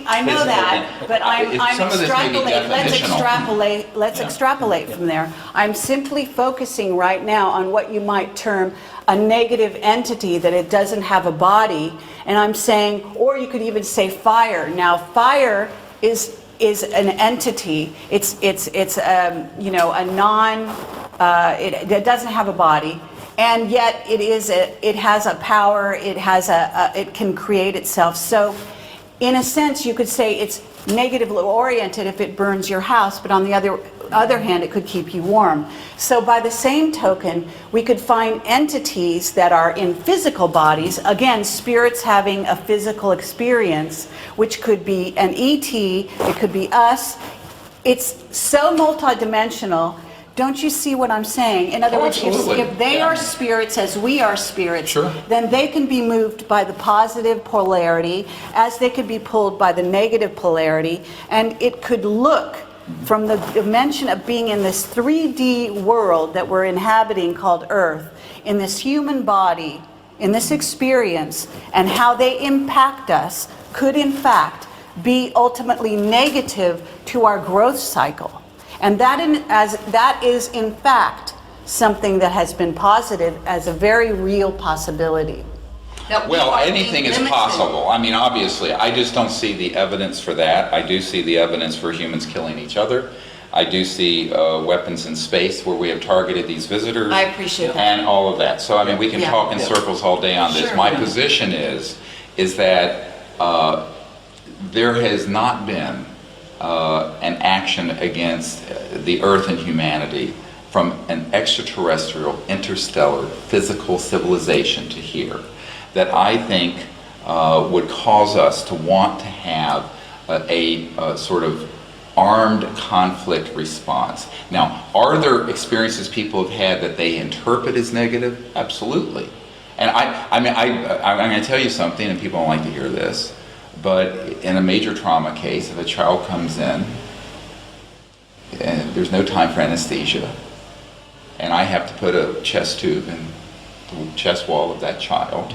I know that, but I'm Some of this may be extrapolating. Let's extrapolate from there. I'm simply focusing right now on what you might term a negative entity, that it doesn't have a body, and I'm saying, or you could even say fire. Now, fire is an entity. It's you know, a non. It doesn't have a body, and yet it has a power. It can create itself. So, in a sense, you could say it's negatively oriented if it burns your house, but on the other hand, it could keep you warm. So by the same token, we could find entities that are in physical bodies, again, spirits having a physical experience, which could be an ET, it could be us. It's so multidimensional. Don't you see what I'm saying? In other words, if they are spirits as we are spirits, Sure. then they can be moved by the positive polarity as they could be pulled by the negative polarity, and it could look from the dimension of being in this 3D world that we're inhabiting called Earth, in this human body, in this experience, and how they impact us could in fact be ultimately negative to our growth cycle. And that is in fact something that has been posited as a very real possibility. Well, anything is possible. I mean, obviously, I just don't see the evidence for that. I do see the evidence for humans killing each other. I do see weapons in space where we have targeted these visitors. I appreciate that. And all of that. So, I mean, we can talk in circles all day on this. Sure. My position is that there has not been an action against the Earth and humanity from an extraterrestrial, interstellar, physical civilization to here that I think would cause us to want to have a sort of armed conflict response. Now, are there experiences people have had that they interpret as negative? Absolutely. And I'm going to tell you something, and people don't like to hear this, but in a major trauma case, if a child comes in and there's no time for anesthesia, and I have to put a chest tube in the chest wall of that child,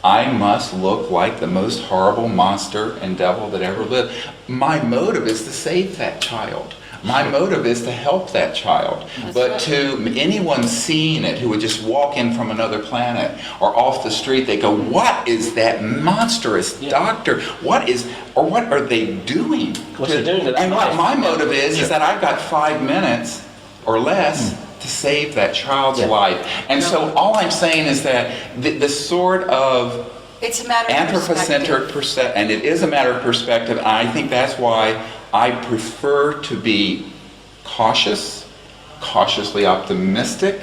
I must look like the most horrible monster and devil that ever lived. My motive is to save that child. My motive is to help that child. But to anyone seeing it who would just walk in from another planet or off the street, they go, what is that monstrous doctor? What are they doing? And what my motive is that I've got 5 minutes or less to save that child's life. And so all I'm saying is that this sort of it's a matter of anthropocentric perspective, and it is a matter of perspective, and I think that's why I prefer to be cautiously optimistic,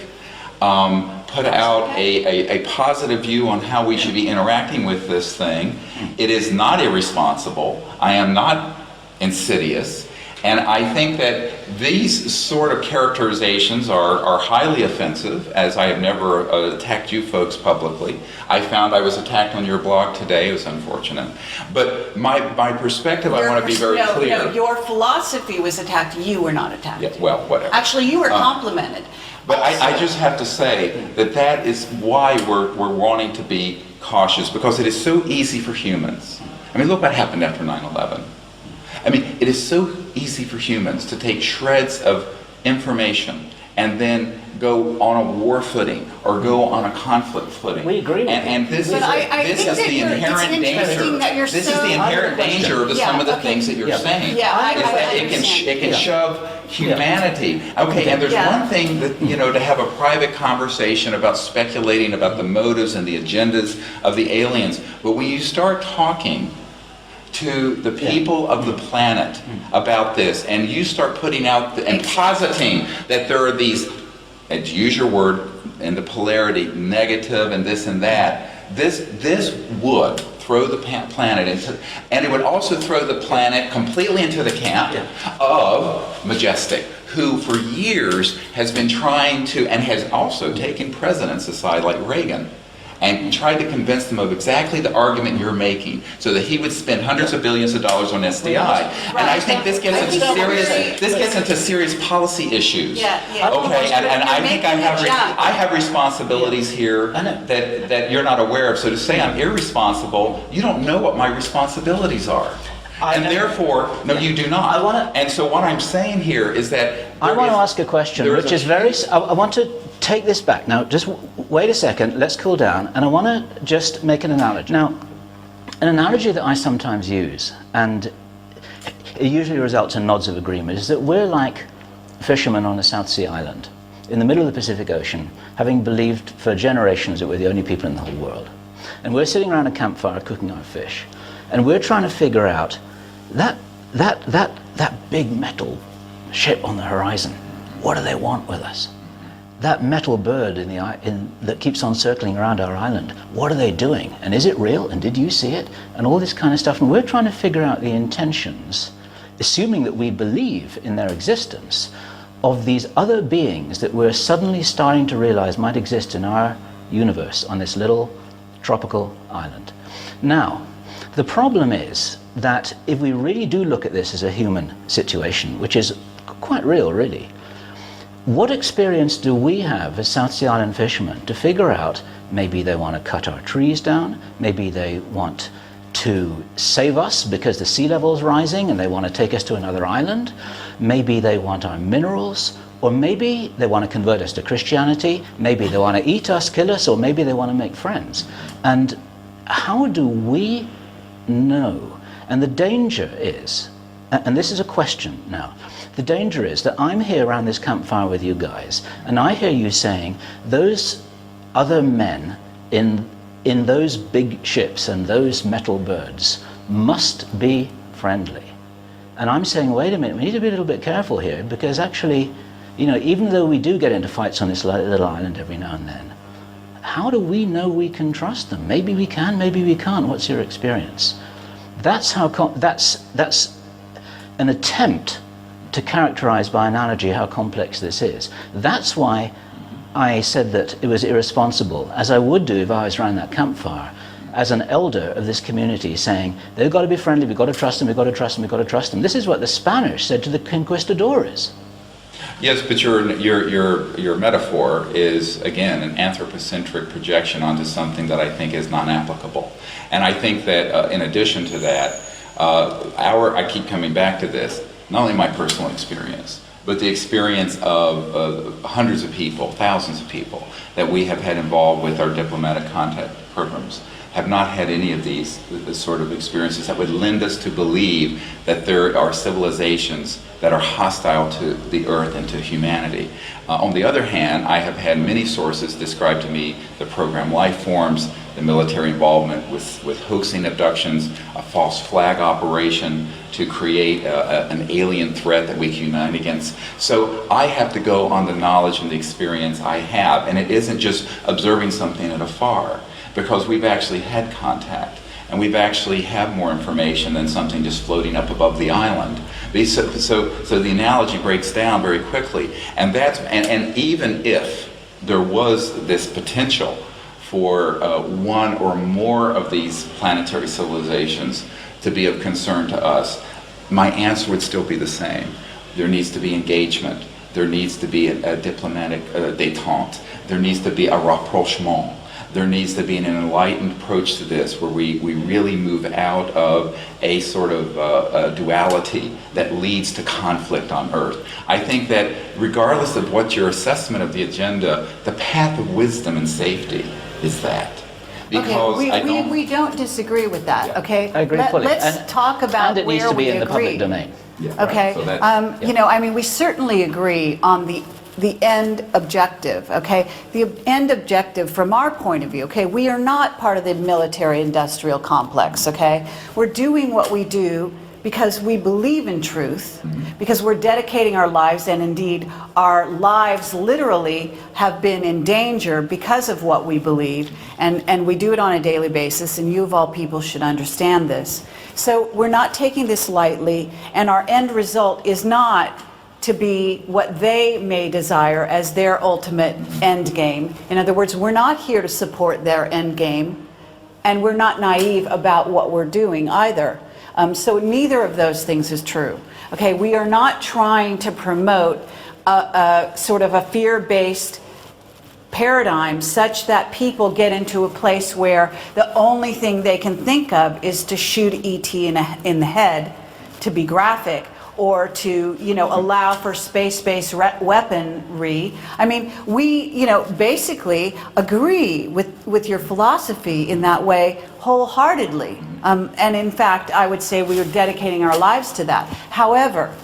put out a positive view on how we should be interacting with this thing. It is not irresponsible. I am not insidious. And I think that these sort of characterizations are highly offensive, as I have never attacked you folks publicly. I found I was attacked on your blog today. It was unfortunate. But my perspective, I want to be very clear. No, your philosophy was attacked. You were not attacked. Yeah, well, whatever. Actually, you were complimented. But I just have to say that is why we're wanting to be cautious, because it is so easy for humans. I mean, look what happened after 9/11. I mean, it is so easy for humans to take shreds of information and then go on a war footing or go on a conflict footing. We agree with and this is the inherent danger. This is the inherent danger of some of the things that you're saying. Yeah, is that it can shove humanity. Okay, and there's one thing that, to have a private conversation about speculating about the motives and the agendas of the aliens, but when you start talking to the people of the planet about this, and you start putting out and positing that there are these and to use your word, into polarity, negative and this and that, this would throw the planet into, and it would also throw the planet completely into the camp of Majestic, who for years has been trying to, and has also taken presidents aside like Reagan, and tried to convince them of exactly the argument you're making, so that he would spend hundreds of billions of dollars on SDI. And I think this gets into serious policy issues. Yeah. Okay, and I think I have responsibilities here I know. that you're not aware of. So to say I'm irresponsible, you don't know what my responsibilities are. And therefore, no, you do not. And so what I'm saying here is that I want to ask a question, which is very. I want to take this back. Now, just wait a second. Let's cool down. And I want to just make an analogy. Now, an analogy that I sometimes use, and it usually results in nods of agreement, is that we're like fishermen on a South Sea island in the middle of the Pacific Ocean, having believed for generations that we're the only people in the whole world. And we're sitting around a campfire cooking our fish. And we're trying to figure out that big metal ship on the horizon. What do they want with us? That metal bird that keeps on circling around our island. What are they doing? And is it real? And did you see it? And all this kind of stuff. And we're trying to figure out the intentions, assuming that we believe in their existence, of these other beings that we're suddenly starting to realize might exist in our universe on this little tropical island. Now, the problem is that if we really do look at this as a human situation, which is quite real, really, what experience do we have as South Sea Island fishermen to figure out maybe they want to cut our trees down, maybe they want to save us because the sea level is rising and they want to take us to another island, maybe they want our minerals, or maybe they want to convert us to Christianity, maybe they want to eat us, kill us, or maybe they want to make friends. And how do we know? And the danger is, and this is a question now, the danger is that I'm here around this campfire with you guys, and I hear you saying those other men in those big ships and those metal birds must be friendly. And I'm saying, wait a minute, we need to be a little bit careful here, because actually, even though we do get into fights on this little island every now and then, how do we know we can trust them? Maybe we can, maybe we can't. What's your experience? That's an attempt to characterize by analogy how complex this is. That's why I said that it was irresponsible, as I would do if I was around that campfire, as an elder of this community, saying, they've got to be friendly, we've got to trust them, we've got to trust them, we've got to trust them. This is what the Spanish said to the conquistadores. Yes, but your metaphor is, again, an anthropocentric projection onto something that I think is non-applicable. And I think that in addition to that, I keep coming back to this, not only my personal experience, but the experience of hundreds of people, thousands of people that we have had involved with our diplomatic contact programs, have not had any of these sort of experiences that would lend us to believe that there are civilizations that are hostile to the earth and to humanity. On the other hand, I have had many sources describe to me the program life forms, the military involvement with hoaxing abductions, a false flag operation to create an alien threat that we can unite against. So I have to go on the knowledge and the experience I have, and it isn't just observing something at afar, because we've actually had contact, and we've actually have more information than something just floating up above the island. So the analogy breaks down very quickly, and even if there was this potential for one or more of these planetary civilizations to be of concern to us, my answer would still be the same. There needs to be engagement. There needs to be a diplomatic détente. There needs to be a rapprochement. There needs to be an enlightened approach to this, where we really move out of a sort of duality that leads to conflict on Earth. I think that regardless of what your assessment of the agenda, the path of wisdom and safety is that. Because okay, we don't disagree with that, Yeah. okay? I agree fully. Let's talk about And it needs where to be we in the public agree. domain. Yeah, Okay, right. So we certainly agree on the end objective, okay? The end objective from our point of view, okay? We are not part of the military industrial complex, okay? We're doing what we do because we believe in truth, because we're dedicating our lives, and indeed our lives literally have been in danger because of what we believe, and we do it on a daily basis, and you of all people should understand this. So we're not taking this lightly, and our end result is not to be what they may desire as their ultimate end game. In other words, we're not here to support their end game, and we're not naive about what we're doing either. So neither of those things is true. Okay, we are not trying to promote a sort of a fear-based paradigm such that people get into a place where the only thing they can think of is to shoot ET in the head, to be graphic, or to, allow for space-based weaponry. I mean, we, basically agree with your philosophy in that way wholeheartedly. And in fact, I would say we are dedicating our lives to that. However,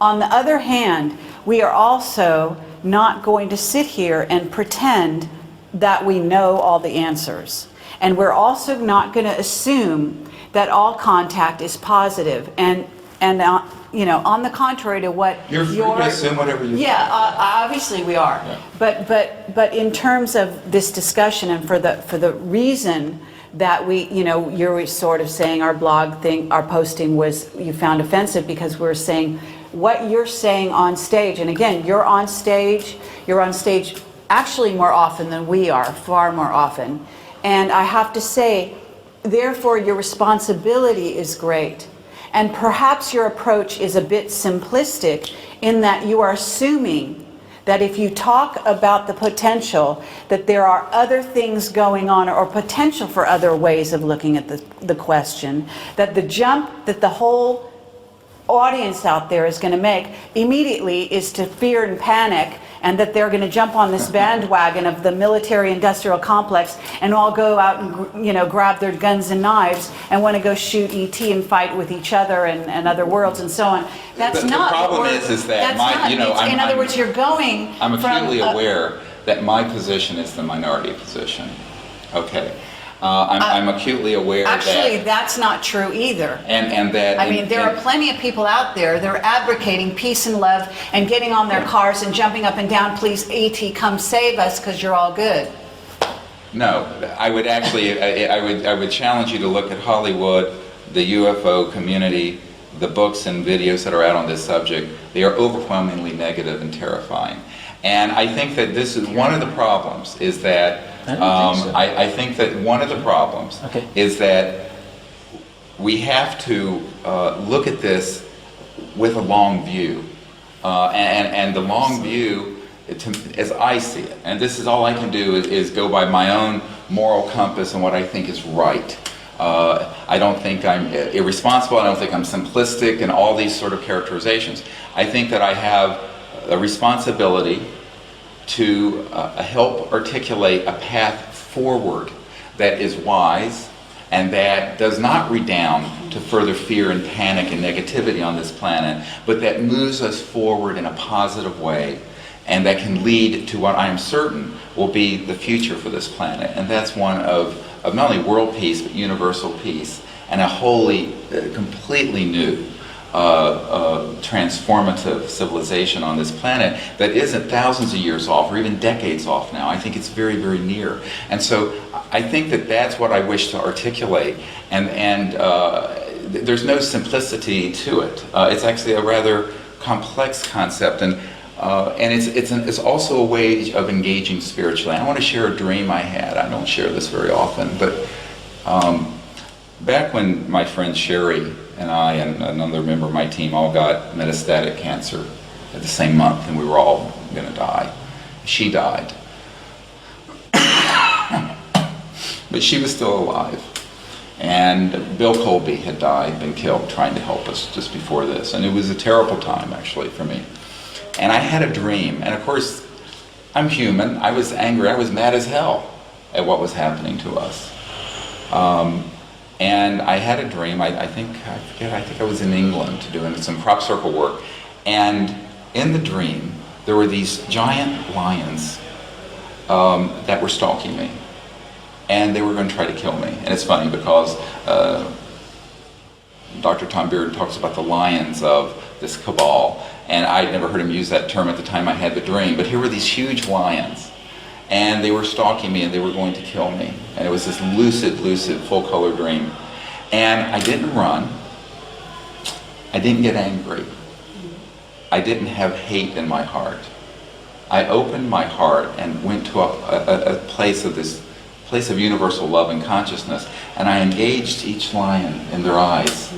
on the other hand, we are also not going to sit here and pretend that we know all the answers. And we're also not going to assume that all contact is positive. And on the contrary to what you're free to assume whatever you want. Obviously we are. Yeah. But in terms of this discussion, and for the reason that you're sort of saying our blog thing, our posting was you found offensive because we're saying what you're saying on stage, and again, you're on stage actually more often than we are, far more often. And I have to say, therefore, your responsibility is great. And perhaps your approach is a bit simplistic in that you are assuming that if you talk about the potential, that there are other things going on or potential for other ways of looking at the question, that the jump that the whole audience out there is going to make immediately is to fear and panic, and that they're going to jump on this bandwagon of the military-industrial complex and all go out and grab their guns and knives and want to go shoot ET and fight with each other and other worlds and so on. That's not. The problem is that in other words, you're going. I'm acutely aware that my position is the minority position. Okay. I'm acutely aware actually, that... that's not true either. And that... I mean, there are plenty of people out there that are advocating peace and love and getting on their cars and jumping up and down, please, ET, come save us because you're all good. No, I would actually, I would challenge you to look at Hollywood, the UFO community, the books and videos that are out on this subject. They are overwhelmingly negative and terrifying. And I think that this is one of the problems, is that I think that one of the problems is that we have to look at this with a long view. And the long view, as I see it, and this is all I can do is go by my own moral compass and what I think is right. I don't think I'm irresponsible, I don't think I'm simplistic and all these sort of characterizations. I think that I have a responsibility to help articulate a path forward that is wise and that does not redound to further fear and panic and negativity on this planet, but that moves us forward in a positive way and that can lead to what I am certain will be the future for this planet. And that's one of not only world peace, but universal peace, and a wholly, completely new transformative civilization on this planet that isn't thousands of years off or even decades off now. I think it's very, very near. And so I think that that's what I wish to articulate. And there's no simplicity to it. It's actually a rather complex concept. And it's also a way of engaging spiritually. I want to share a dream I had. I don't share this very often, but back when my friend Sherry and I and another member of my team all got metastatic cancer at the same month, and we were all going to die. She died. But she was still alive. And Bill Colby had died, been killed, trying to help us just before this. And it was a terrible time, actually, for me. And I had a dream. And of course, I'm human. I was angry. I was mad as hell at what was happening to us. And I had a dream. I think I was in England doing some crop circle work. And in the dream, there were these giant lions that were stalking me. And they were going to try to kill me. And it's funny because Dr. Tom Beard talks about the lions of this cabal, and I'd never heard him use that term at the time I had the dream, but here were these huge lions, and they were stalking me and they were going to kill me. And it was this lucid, full-color dream. And I didn't run. I didn't get angry. I didn't have hate in my heart. I opened my heart and went to a place of universal love and consciousness, and I engaged each lion in their eyes.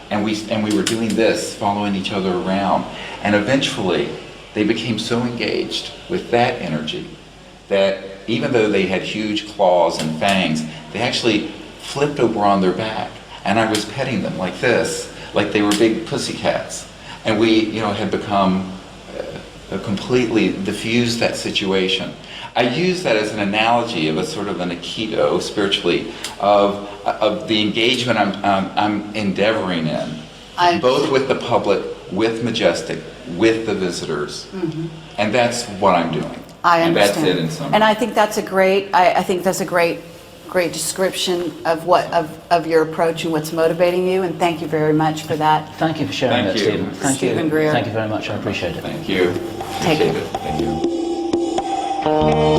And we were doing this, following each other around. And eventually, they became so engaged with that energy that even though they had huge claws and fangs, they actually flipped over on their back. And I was petting them like this, like they were big pussycats. And we, had become completely diffused that situation. I use that as an analogy of a sort of an aikido, spiritually, of the engagement I'm endeavoring in, both with the public, with Majestic, with the visitors, and that's what I'm doing. I understand. And that's it in summary. And I think that's a great description of of your approach and what's motivating you. And thank you very much for that. Thank you for sharing Thank that, you. Stephen. Thank Stephen you. Greer. Thank you very much. I appreciate it. Thank you. Take Appreciate it. it. Thank you.